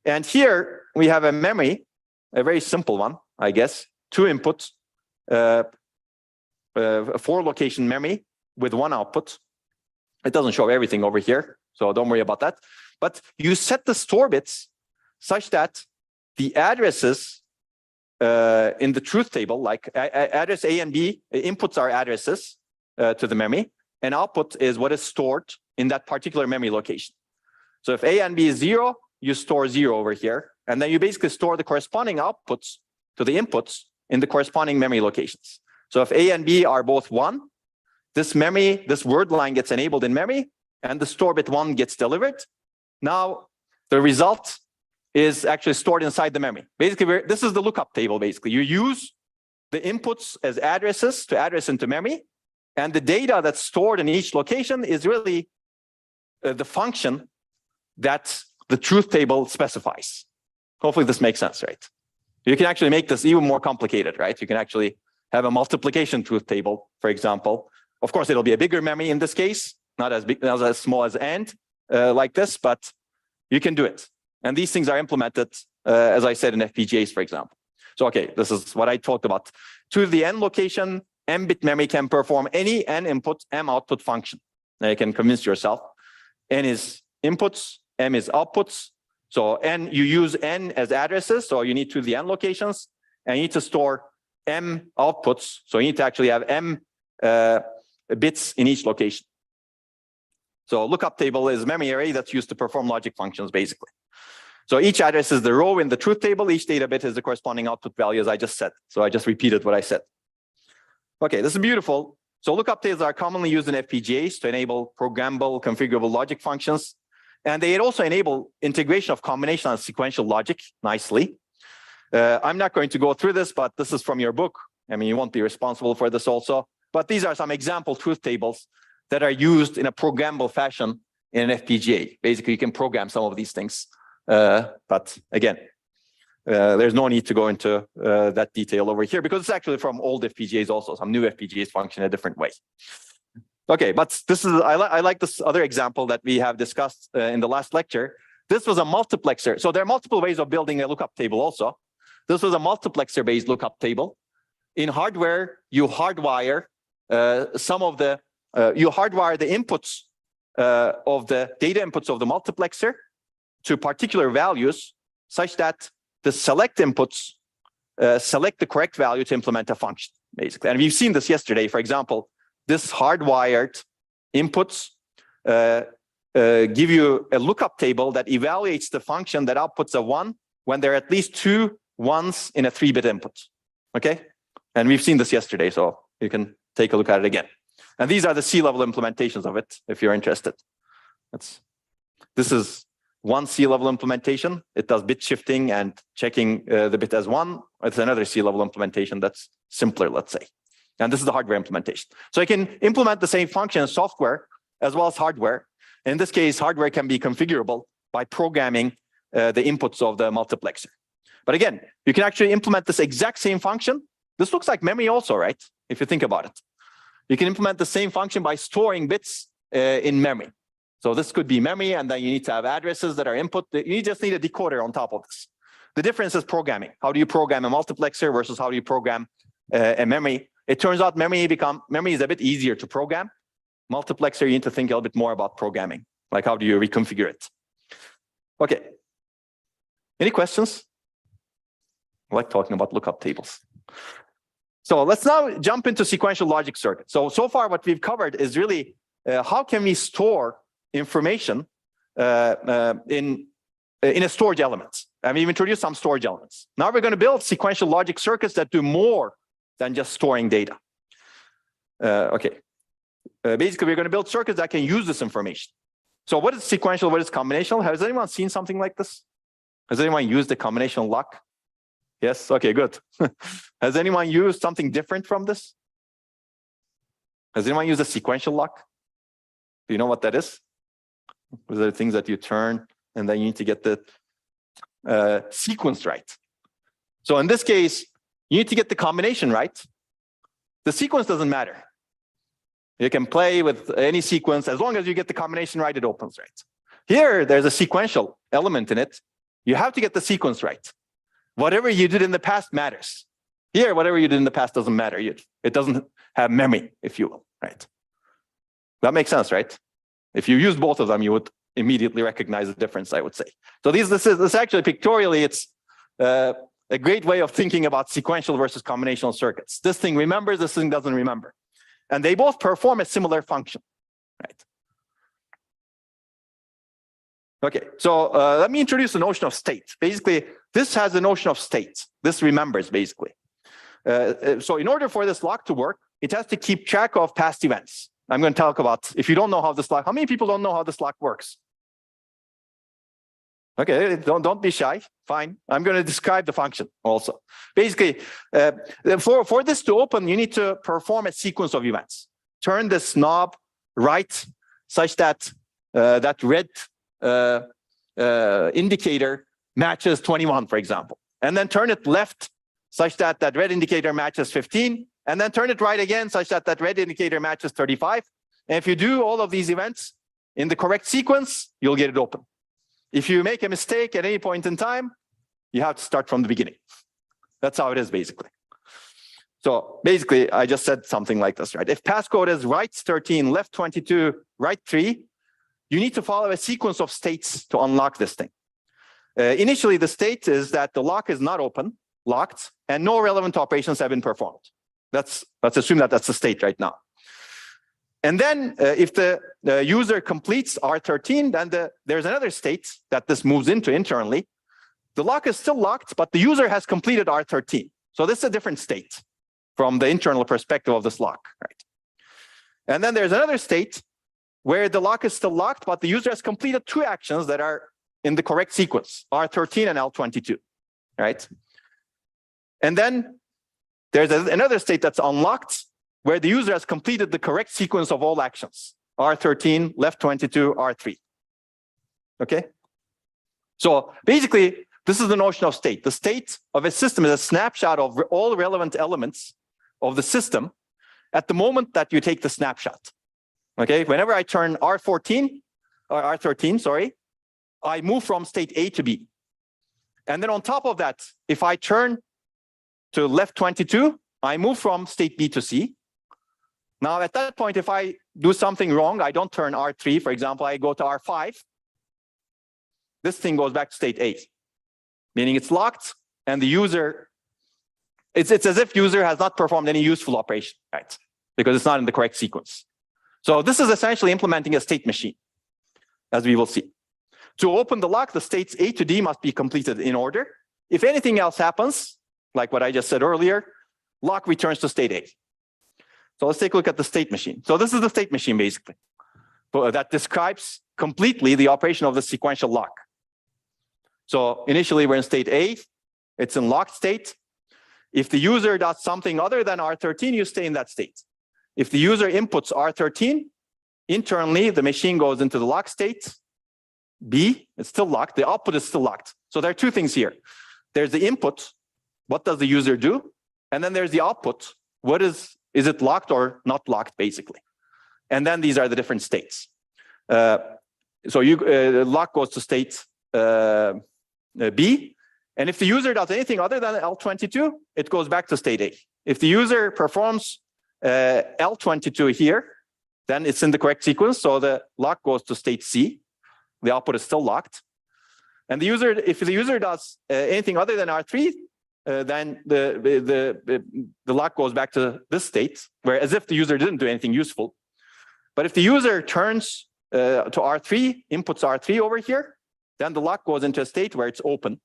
And here we have a memory, a very simple one, I guess, 2 inputs, a 4-location memory with 1 output. It doesn't show everything over here, so don't worry about that. But you set the store bits such that the addresses in the truth table, like address A and B, inputs are addresses to the memory, and output is what is stored in that particular memory location. So if A and B is 0, you store 0 over here, and then you basically store the corresponding outputs to the inputs in the corresponding memory locations. So if A and B are both 1, this word line gets enabled in memory, and the store bit 1 gets delivered. Now, the result is actually stored inside the memory. Basically, this is the lookup table, basically. You use the inputs as addresses to address into memory, and the data that's stored in each location is really the function that the truth table specifies. Hopefully this makes sense, right? You can actually make this even more complicated, right? You can actually have a multiplication truth table, for example. Of course, it'll be a bigger memory in this case, not as big, not as small as AND like this, but you can do it. And these things are implemented, as I said, in FPGAs, for example. So, okay, this is what I talked about. To the N location, M-bit memory can perform any N input, M output function. Now you can convince yourself. N is inputs, M is outputs. So N, you use N as addresses, so you need to the N locations, and you need to store M outputs. So you need to actually have M bits in each location. So lookup table is memory array that's used to perform logic functions, basically. So each address is the row in the truth table. Each data bit is the corresponding output value, as I just said. So I just repeated what I said. Okay, this is beautiful. So lookup tables are commonly used in FPGAs to enable programmable, configurable logic functions. And they also enable integration of combinational and sequential logic nicely. I'm not going to go through this, but this is from your book. I mean, you won't be responsible for this also. But these are some example truth tables that are used in a programmable fashion in an FPGA. Basically, you can program some of these things. But again, there's no need to go into that detail over here because it's actually from old FPGAs also. Some new FPGAs function a different way. Okay, but this is I like this other example that we have discussed in the last lecture. This was a multiplexer. So there are multiple ways of building a lookup table also. This was a multiplexer-based lookup table. In hardware, you hardwire you hardwire the inputs of the data inputs of the multiplexer to particular values such that the select inputs select the correct value to implement a function, basically. And we've seen this yesterday. For example, this hardwired inputs give you a lookup table that evaluates the function that outputs a 1 when there are at least 2 1s in a 3-bit input. Okay? And we've seen this yesterday, so you can take a look at it again. And these are the C-level implementations of it, if you're interested. This is one C-level implementation. It does bit shifting and checking the bit as 1. It's another C-level implementation that's simpler, let's say. And this is the hardware implementation. So I can implement the same function in software as well as hardware. In this case, hardware can be configurable by programming the inputs of the multiplexer. But again, you can actually implement this exact same function. This looks like memory also, right? If you think about it. You can implement the same function by storing bits in memory. So this could be memory, and then you need to have addresses that are input. You just need a decoder on top of this. The difference is programming. How do you program a multiplexer versus how do you program a memory? It turns out memory is a bit easier to program. Multiplexer, you need to think a little bit more about programming. Like how do you reconfigure it? Okay. Any questions? I like talking about lookup tables. So let's now jump into sequential logic circuits. So far what we've covered is really how can we store information in a storage element. And we've introduced some storage elements. Now we're going to build sequential logic circuits that do more than just storing data. Okay. Basically, we're going to build circuits that can use this information. So what is sequential? What is combinational? Has anyone seen something like this? Has anyone used the combinational lock? Yes? Okay, good. Has anyone used something different from this? Has anyone used a sequential lock? Do you know what that is? Those are the things that you turn and then you need to get the sequence right. So in this case, you need to get the combination right. The sequence doesn't matter. You can play with any sequence. As long as you get the combination right, it opens right. Here, there's a sequential element in it. You have to get the sequence right. Whatever you did in the past matters. Here, whatever you did in the past doesn't matter. It doesn't have memory, if you will, right? That makes sense, right? If you used both of them, you would immediately recognize the difference, I would say. So this actually pictorially, it's a great way of thinking about sequential versus combinational circuits. This thing remembers, this thing doesn't remember. And they both perform a similar function, right? Okay, so let me introduce the notion of state. Basically, this has the notion of state. This remembers, basically. So in order for this lock to work, it has to keep track of past events. I'm going to talk about, if you don't know how this lock, how many people don't know how this lock works? Okay, don't be shy. Fine. I'm going to describe the function also. Basically, for this to open, you need to perform a sequence of events. Turn this knob right such that that red indicator matches 21, for example. And then turn it left such that that red indicator matches 15. And then turn it right again such that that red indicator matches 35. And if you do all of these events in the correct sequence, you'll get it open. If you make a mistake at any point in time, you have to start from the beginning. That's how it is, basically. So basically, I just said something like this, right? If passcode is right 13, left 22, right 3, you need to follow a sequence of states to unlock this thing. Initially, the state is that the lock is not open, locked, and no relevant operations have been performed. Let's assume that that's the state right now. And then if the user completes R13, then there's another state that this moves into internally. The lock is still locked, but the user has completed R13. So this is a different state from the internal perspective of this lock, right? And then there's another state where the lock is still locked, but the user has completed 2 actions that are in the correct sequence, R13 and L22, right? And then there's another state that's unlocked, where the user has completed the correct sequence of all actions, R13, left 22, R3. Okay? So basically, this is the notion of state. The state of a system is a snapshot of all relevant elements of the system at the moment that you take the snapshot. Okay? Whenever I turn R13, sorry, I move from state A to B. And then on top of that, if I turn to left 22, I move from state B to C. Now, at that point, if I do something wrong, I don't turn R3, for example, I go to R5. This thing goes back to state A, meaning it's locked, and the user, it's as if user has not performed any useful operation, right? Because it's not in the correct sequence. So this is essentially implementing a state machine, as we will see. To open the lock, the states A to D must be completed in order. If anything else happens, like what I just said earlier, lock returns to state A. So let's take a look at the state machine. So this is the state machine, basically, that describes completely the operation of the sequential lock. So initially, we're in state A. It's in locked state. If the user does something other than R13, you stay in that state. If the user inputs R13, internally, the machine goes into the lock state. B, it's still locked. The output is still locked. So there are 2 things here. There's the input. What does the user do? And then there's the output. What is it locked or not locked, basically? And then these are the different states. So lock goes to state B. And if the user does anything other than L22, it goes back to state A. If the user performs L22 here, then it's in the correct sequence. So the lock goes to state C. The output is still locked. And the user, if the user does anything other than R3, then the lock goes back to this state, where as if the user didn't do anything useful. But if the user turns to R3, inputs R3 over here, then the lock goes into a state where it's open.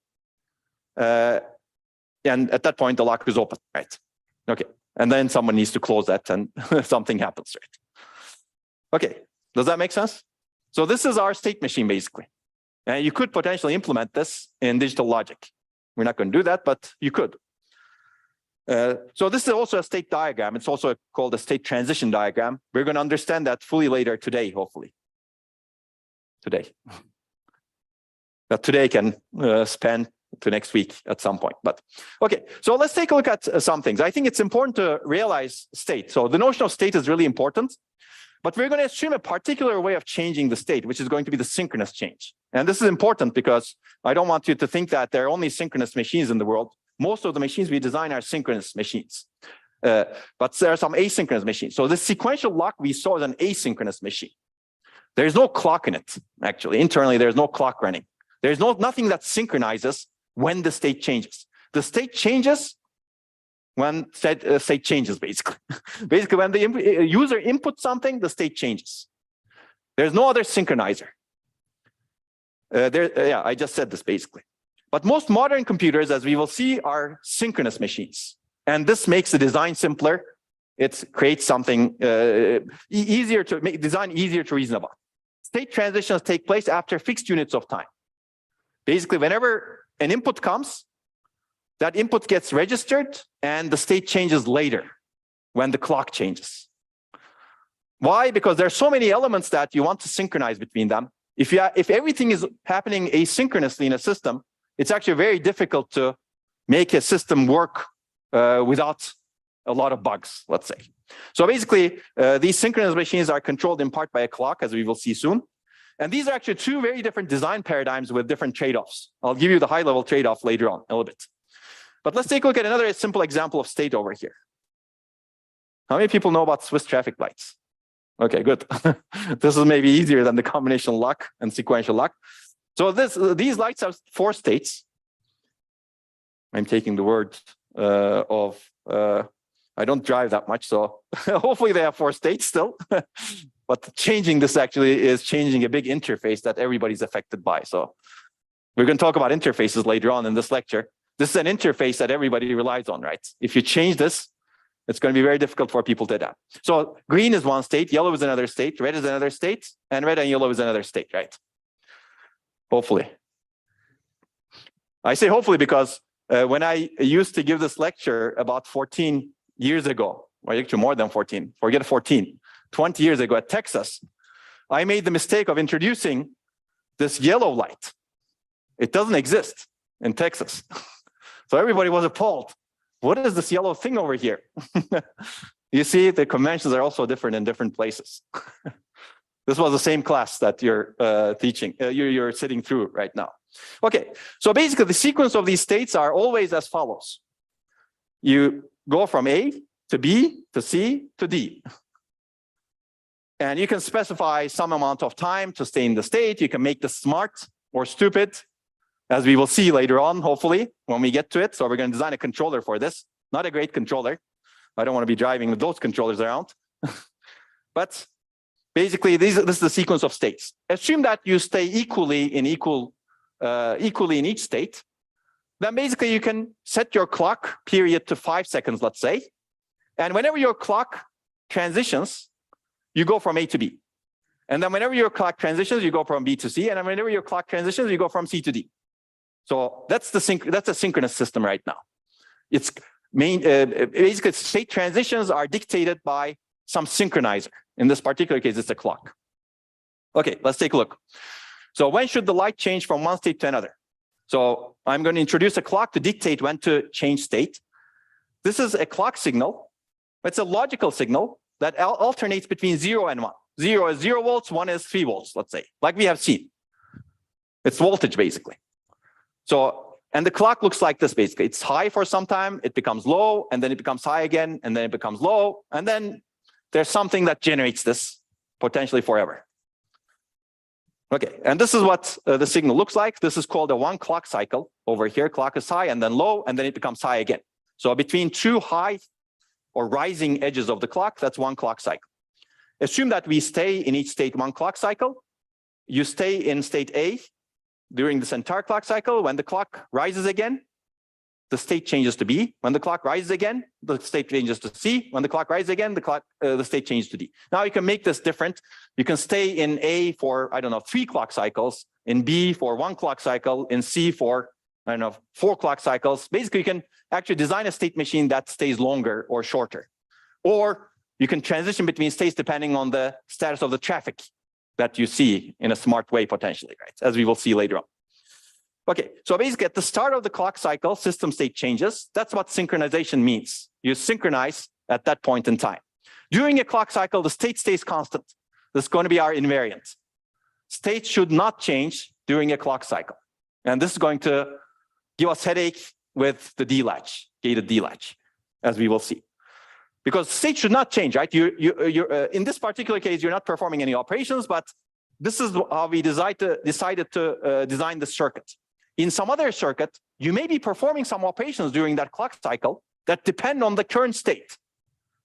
And at that point, the lock is open, right? Okay, and then someone needs to close that and something happens, right? Okay, does that make sense? So this is our state machine, basically. And you could potentially implement this in digital logic. We're not going to do that, but you could. So this is also a state diagram. It's also called a state transition diagram. We're going to understand that fully later today, hopefully. Today. That today can span to next week at some point. But okay, so let's take a look at some things. I think it's important to realize state. So the notion of state is really important. But we're going to assume a particular way of changing the state, which is going to be the synchronous change. And this is important because I don't want you to think that there are only synchronous machines in the world. Most of the machines we design are synchronous machines. But there are some asynchronous machines. So the sequential lock we saw is an asynchronous machine. There's no clock in it, actually. Internally, there's no clock running. There's nothing that synchronizes when the state changes. The state changes when state changes, basically. Basically, when the user inputs something, the state changes. There's no other synchronizer. Yeah, I just said this, basically. But most modern computers, as we will see, are synchronous machines. And this makes the design simpler. It creates something easier to make design easier to reason about. State transitions take place after fixed units of time. Basically, whenever an input comes, that input gets registered and the state changes later when the clock changes. Why? Because there are so many elements that you want to synchronize between them. If everything is happening asynchronously in a system, it's actually very difficult to make a system work without a lot of bugs, let's say. So basically, these synchronous machines are controlled in part by a clock, as we will see soon. And these are actually two very different design paradigms with different trade-offs. I'll give you the high-level trade-off later on a little bit. But let's take a look at another simple example of state over here. How many people know about Swiss traffic lights? Okay, good. This is maybe easier than the combination lock and sequential lock. So these lights have 4 states. I'm taking the word I don't drive that much, so hopefully they have 4 states still. But changing this actually is changing a big interface that everybody's affected by. So we're going to talk about interfaces later on in this lecture. This is an interface that everybody relies on, right? If you change this, it's going to be very difficult for people to adapt. So green is one state, yellow is another state, red is another state, and red and yellow is another state, right? Hopefully. I say hopefully because when I used to give this lecture about 14 years ago, or actually more than 14, forget 14, 20 years ago at Texas, I made the mistake of introducing this yellow light. It doesn't exist in Texas. So everybody was appalled. What is this yellow thing over here? You see, the conventions are also different in different places. This was the same class that you're teaching, you're sitting through right now. Okay, so basically the sequence of these states are always as follows. You go from A to B to C to D. And you can specify some amount of time to stay in the state. You can make this smart or stupid, as we will see later on, hopefully, when we get to it. So we're going to design a controller for this. Not a great controller. I don't want to be driving with those controllers around. But basically, this is the sequence of states. Assume that you stay equally in each state. Then basically, you can set your clock period to 5 seconds, let's say. And whenever your clock transitions, you go from A to B. And then whenever your clock transitions, you go from B to C. And then whenever your clock transitions, you go from C to D. So that's a synchronous system right now. It's basically state transitions are dictated by some synchronizer. In this particular case, it's a clock. Okay, let's take a look. So when should the light change from one state to another? So I'm going to introduce a clock to dictate when to change state. This is a clock signal. It's a logical signal that alternates between 0 and 1. 0 is 0 volts, 1 is 3 volts, let's say, like we have seen. It's voltage, basically. So, and the clock looks like this, basically. It's high for some time, it becomes low, and then it becomes high again, and then it becomes low, and then there's something that generates this. potentially forever. Okay, and this is what the signal looks like. This is called a 1 clock cycle. Over here, clock is high and then low, and then it becomes high again. So between 2 high or rising edges of the clock, that's 1 clock cycle. Assume that we stay in each state 1 clock cycle. You stay in state A during this entire clock cycle. When the clock rises again, the state changes to B. When the clock rises again, the state changes to C. When the clock rises again, the state changes to D. Now you can make this different. You can stay in A for, I don't know, 3 clock cycles, in B for 1 clock cycle, in C for, I don't know, 4 clock cycles. Basically, you can actually design a state machine that stays longer or shorter. Or you can transition between states depending on the status of the traffic that you see in a smart way potentially, right? As we will see later on. Okay, so basically at the start of the clock cycle, system state changes. That's what synchronization means. You synchronize at that point in time. During a clock cycle, the state stays constant. This is going to be our invariant. State should not change during a clock cycle. And this is going to give us headache with the D latch, gated D latch, as we will see. Because state should not change, right? In this particular case, you're not performing any operations, but this is how we decided to design the circuit. In some other circuit, you may be performing some operations during that clock cycle that depend on the current state.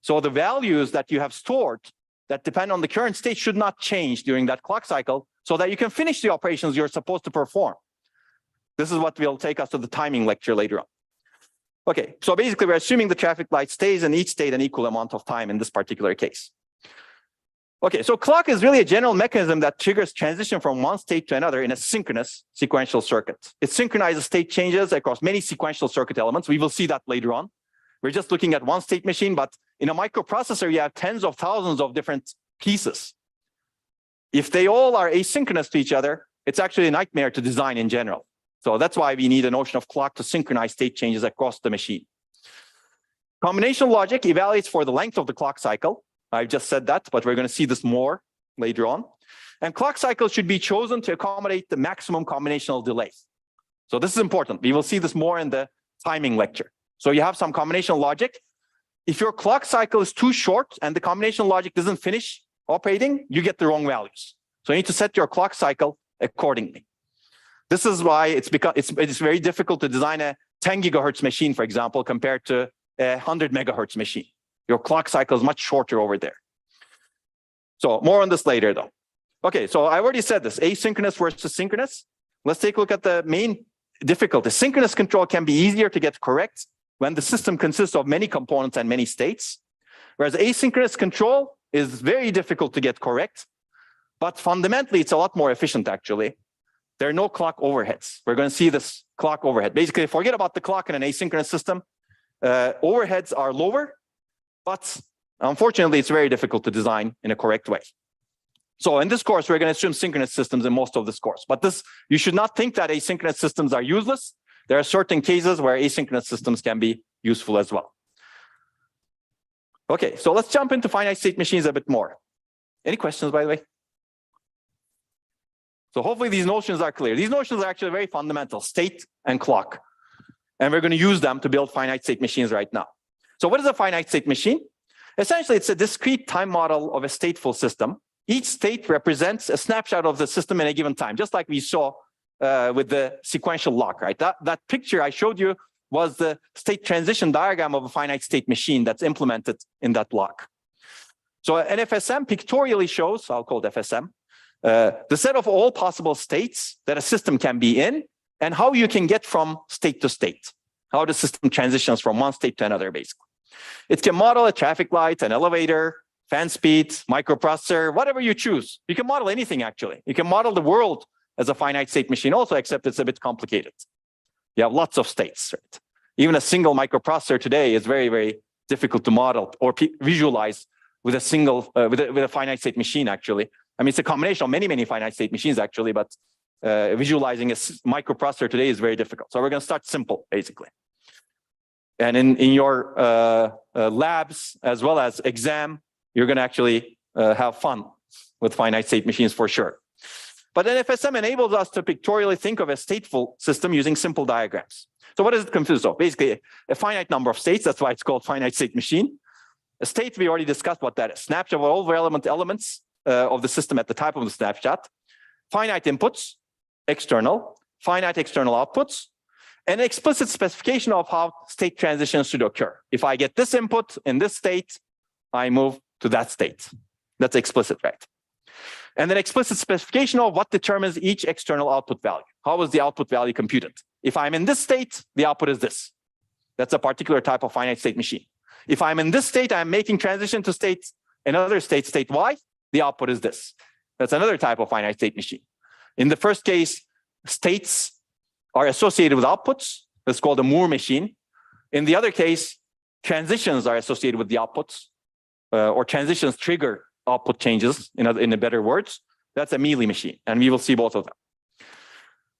So the values that you have stored that depend on the current state should not change during that clock cycle so that you can finish the operations you're supposed to perform. This is what will take us to the timing lecture later on. Okay, so basically we're assuming the traffic light stays in each state an equal amount of time in this particular case. Okay, so clock is really a general mechanism that triggers transition from one state to another in a synchronous sequential circuit. It synchronizes state changes across many sequential circuit elements. We will see that later on. We're just looking at one state machine, but in a microprocessor, you have tens of thousands of different pieces. If they all are asynchronous to each other, it's actually a nightmare to design in general. So that's why we need a notion of clock to synchronize state changes across the machine. Combination logic evaluates for the length of the clock cycle. I've just said that, but we're going to see this more later on. And clock cycles should be chosen to accommodate the maximum combinational delay. So this is important. We will see this more in the timing lecture. So you have some combinational logic. If your clock cycle is too short and the combinational logic doesn't finish operating, you get the wrong values. So you need to set your clock cycle accordingly. This is why it's very difficult to design a 10 gigahertz machine, for example, compared to a 100 megahertz machine. Your clock cycle is much shorter over there. So more on this later, though. Okay, so I already said this, asynchronous versus synchronous. Let's take a look at the main difficulty. Synchronous control can be easier to get correct when the system consists of many components and many states, whereas asynchronous control is very difficult to get correct, but fundamentally, it's a lot more efficient, actually. There are no clock overheads. We're going to see this clock overhead. Basically, forget about the clock in an asynchronous system. Overheads are lower, but unfortunately, it's very difficult to design in a correct way. So in this course, we're going to assume synchronous systems in most of this course. But you should not think that asynchronous systems are useless. There are certain cases where asynchronous systems can be useful as well. Okay, so let's jump into finite state machines a bit more. Any questions, by the way? So hopefully these notions are clear. These notions are actually very fundamental, state and clock. And we're going to use them to build finite state machines right now. So what is a finite state machine? Essentially, it's a discrete time model of a stateful system. Each state represents a snapshot of the system in a given time, just like we saw with the sequential lock, right? That picture I showed you was the state transition diagram of a finite state machine that's implemented in that lock. So an FSM pictorially shows, I'll call it FSM, the set of all possible states that a system can be in and how you can get from state to state, how the system transitions from one state to another, basically. It can model a traffic light, an elevator, fan speed, microprocessor, whatever you choose. You can model anything, actually. You can model the world as a finite state machine also, except it's a bit complicated. You have lots of states, right? Even a single microprocessor today is very, very difficult to model or visualize with a single, with a finite state machine, actually. I mean, it's a combination of many, many finite state machines, actually, but visualizing a microprocessor today is very difficult. So we're going to start simple, basically. And in your labs, as well as exam, you're going to actually have fun with finite state machines for sure. But then FSM enables us to pictorially think of a stateful system using simple diagrams. So what does it consist of? Basically, a finite number of states. That's why it's called finite state machine. A state, we already discussed what that is. Snapshot of all relevant elements of the system at the type of the snapshot, finite inputs, external, finite external outputs, and an explicit specification of how state transitions should occur. If I get this input in this state, I move to that state. That's explicit, right? And then explicit specification of what determines each external output value. How is the output value computed? If I'm in this state, the output is this. That's a particular type of finite state machine. If I'm in this state, I'm making transition to state, another state, state Y, the output is this. That's another type of finite state machine. In the first case, states are associated with outputs. That's called a Moore machine. In the other case, transitions are associated with the outputs, or transitions trigger output changes, in a better words. That's a Mealy machine, and we will see both of them.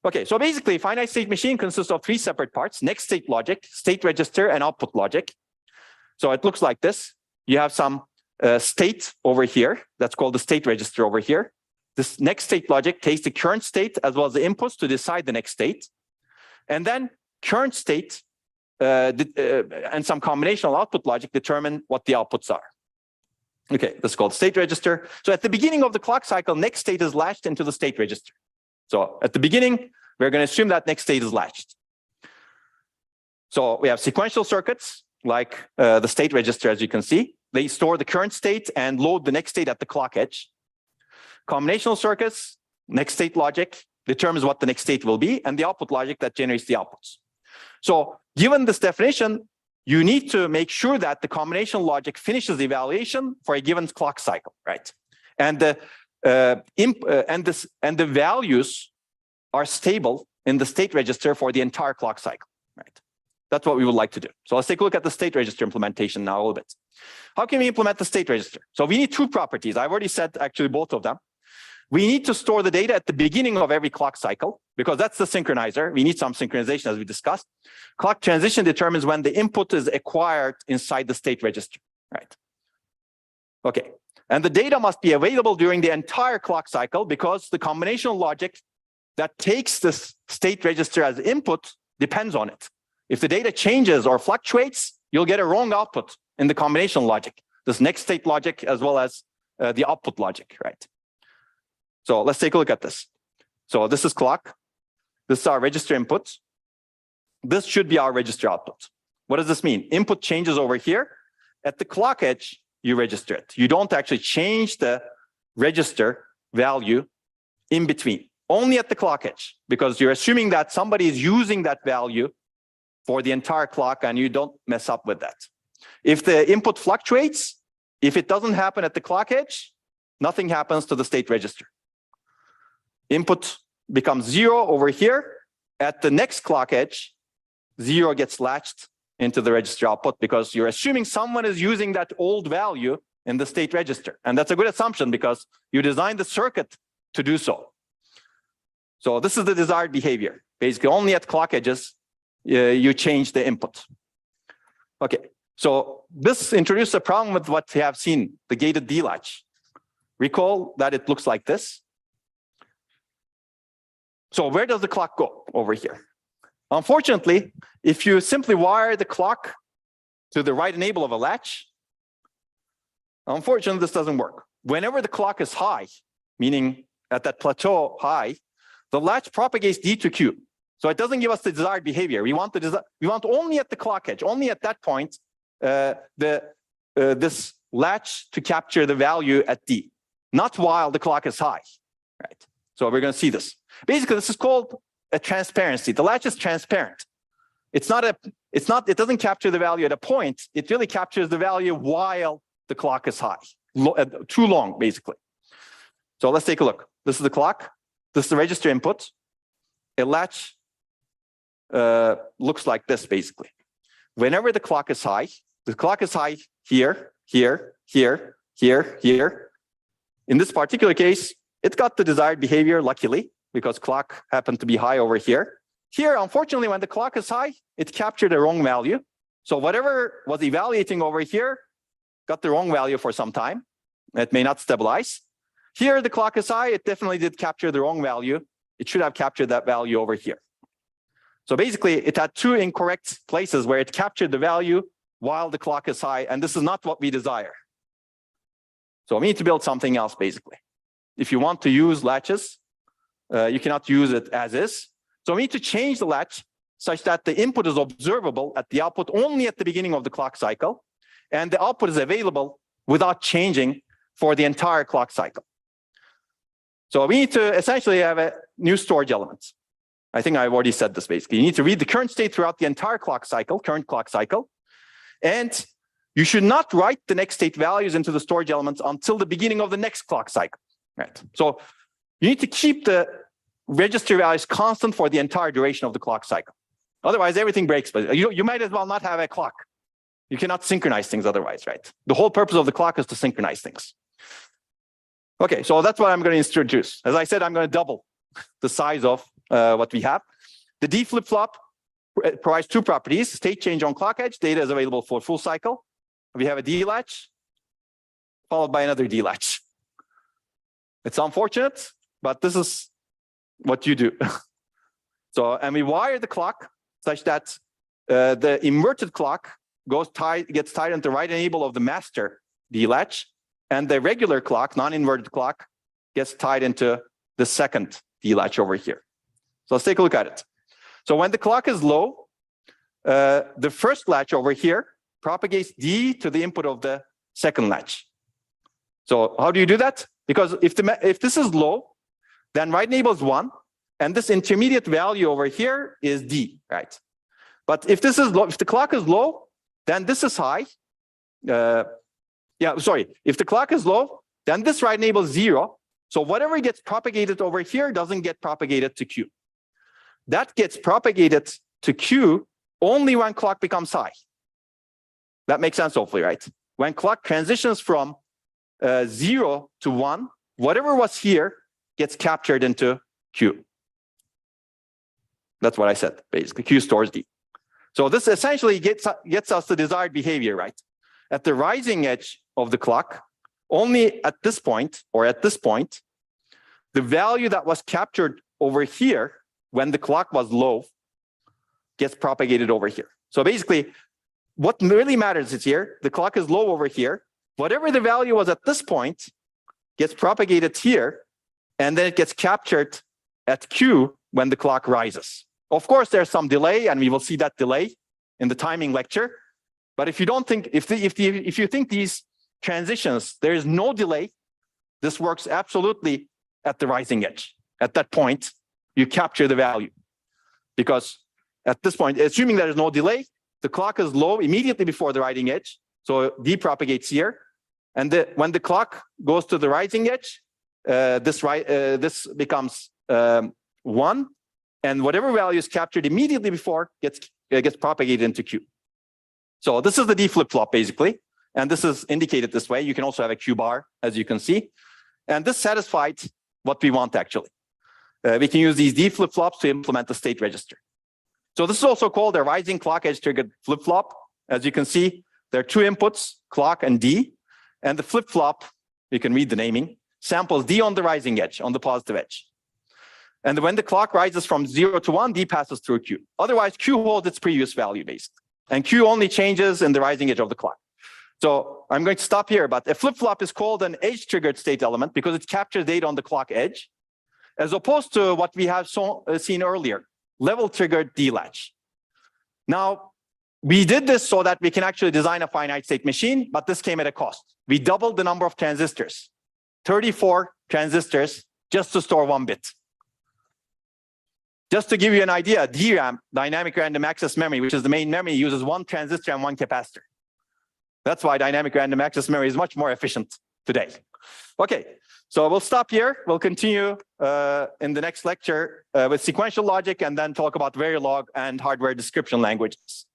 Okay, so basically, finite state machine consists of three separate parts: next state logic, state register, and output logic. So it looks like this. You have some state over here. That's called the state register over here. This next state logic takes the current state as well as the inputs to decide the next state. And then current state and some combinational output logic determine what the outputs are. Okay, this is called state register. So at the beginning of the clock cycle, next state is latched into the state register. So at the beginning, we're going to assume that next state is latched. So we have sequential circuits like the state register, as you can see. They store the current state and load the next state at the clock edge. Combinational circuits, next state logic determines what the next state will be, and the output logic that generates the outputs. So given this definition, you need to make sure that the combinational logic finishes the evaluation for a given clock cycle, right? And the values are stable in the state register for the entire clock cycle, right? That's what we would like to do. So let's take a look at the state register implementation now a little bit. How can we implement the state register? So we need two properties. I've already said actually both of them. We need to store the data at the beginning of every clock cycle because that's the synchronizer. We need some synchronization as we discussed. Clock transition determines when the input is acquired inside the state register, right? Okay, and the data must be available during the entire clock cycle because the combinational logic that takes this state register as input depends on it. If the data changes or fluctuates, you'll get a wrong output in the combinational logic, this next state logic as well as the output logic, right? So let's take a look at this. So this is clock. This is our register input. This should be our register output. What does this mean? Input changes over here. At the clock edge, you register it. You don't actually change the register value in between, only at the clock edge, because you're assuming that somebody is using that value for the entire clock and you don't mess up with that. If the input fluctuates, if it doesn't happen at the clock edge, nothing happens to the state register. Input becomes 0 over here. At the next clock edge, 0 gets latched into the register output because you're assuming someone is using that old value in the state register. And that's a good assumption because you designed the circuit to do so. So this is the desired behavior. Basically, only at clock edges, you change the input. Okay, so this introduces a problem with what we have seen, the gated D-latch. Recall that it looks like this. So where does the clock go over here? Unfortunately, if you simply wire the clock to the right enable of a latch, unfortunately, this doesn't work. Whenever the clock is high, meaning at that plateau high, the latch propagates D to Q. So it doesn't give us the desired behavior. We want only at the clock edge, only at that point, this latch to capture the value at D, not while the clock is high, right? So we're going to see this. Basically, this is called a transparency. The latch is transparent. It doesn't capture the value at a point. It really captures the value while the clock is high, too long, basically. So let's take a look. This is the clock. This is the register input. A latch looks like this, basically. Whenever the clock is high here, here, here, here, here. In this particular case, it got the desired behavior, luckily, because clock happened to be high over here. Here, unfortunately, when the clock is high, it captured the wrong value. So whatever was evaluating over here got the wrong value for some time. It may not stabilize. Here, the clock is high. It definitely did capture the wrong value. It should have captured that value over here. So basically, it had two incorrect places where it captured the value while the clock is high, and this is not what we desire. So we need to build something else, basically. If you want to use latches, you cannot use it as is. So we need to change the latch such that the input is observable at the output only at the beginning of the clock cycle, and the output is available without changing for the entire clock cycle. So we need to essentially have a new storage element. I think I've already said this basically. You need to read the current state throughout the entire clock cycle, current clock cycle, and you should not write the next state values into the storage elements until the beginning of the next clock cycle, right? So you need to keep the register values constant for the entire duration of the clock cycle. Otherwise, everything breaks. But you might as well not have a clock. You cannot synchronize things otherwise, right? The whole purpose of the clock is to synchronize things. Okay, so that's what I'm going to introduce. As I said, I'm going to double the size of what we have. The D flip-flop provides two properties: state change on clock edge. Data is available for full cycle. We have a D latch followed by another D latch. It's unfortunate, but this is what you do. So, and we wire the clock such that the inverted clock gets tied into the right enable of the master D latch, and the regular clock, non-inverted clock, gets tied into the second D latch over here. So let's take a look at it. So when the clock is low, the first latch over here propagates D to the input of the second latch. So how do you do that? Because if this is low, then right enable is 1, and this intermediate value over here is D, right? But if this is low, if the clock is low, then this is high. If the clock is low, then this right enable is 0. So whatever gets propagated over here doesn't get propagated to Q. That gets propagated to Q only when clock becomes high. That makes sense, hopefully, right? When clock transitions from 0 to 1, whatever was here gets captured into Q. That's what I said, basically. Q stores D. So this essentially gets us the desired behavior, right? At the rising edge of the clock, only at this point, the value that was captured over here when the clock was low gets propagated over here. So basically, what really matters is here, the clock is low over here. Whatever the value was at this point gets propagated here, and then it gets captured at Q when the clock rises. Of course, there's some delay, and we will see that delay in the timing lecture. But if you don't think, if you think these transitions, there is no delay, this works absolutely at the rising edge. At that point, you capture the value. Because at this point, assuming there is no delay, the clock is low immediately before the rising edge. So D propagates here. And when the clock goes to the rising edge, this becomes 1. And whatever value is captured immediately before gets propagated into Q. So this is the D flip-flop, basically. And this is indicated this way. You can also have a Q bar, as you can see. And this satisfied what we want, actually. We can use these D flip-flops to implement the state register. So this is also called a rising clock edge triggered flip-flop. As you can see, there are two inputs, clock and D. And the flip-flop, you can read the naming, samples D on the rising edge, on the positive edge. And when the clock rises from 0 to 1, D passes through Q. Otherwise, Q holds its previous value, basically. And Q only changes in the rising edge of the clock. So I'm going to stop here, but a flip-flop is called an edge-triggered state element because it captures data on the clock edge, as opposed to what we have seen earlier, level-triggered D-latch. Now, we did this so that we can actually design a finite state machine, but this came at a cost. We doubled the number of transistors, 34 transistors, just to store 1 bit. Just to give you an idea, DRAM, dynamic random access memory, which is the main memory, uses 1 transistor and 1 capacitor. That's why dynamic random access memory is much more efficient today. Okay, so we'll stop here. We'll continue in the next lecture with sequential logic and then talk about Verilog and hardware description languages.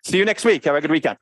See you next week. Have a good weekend.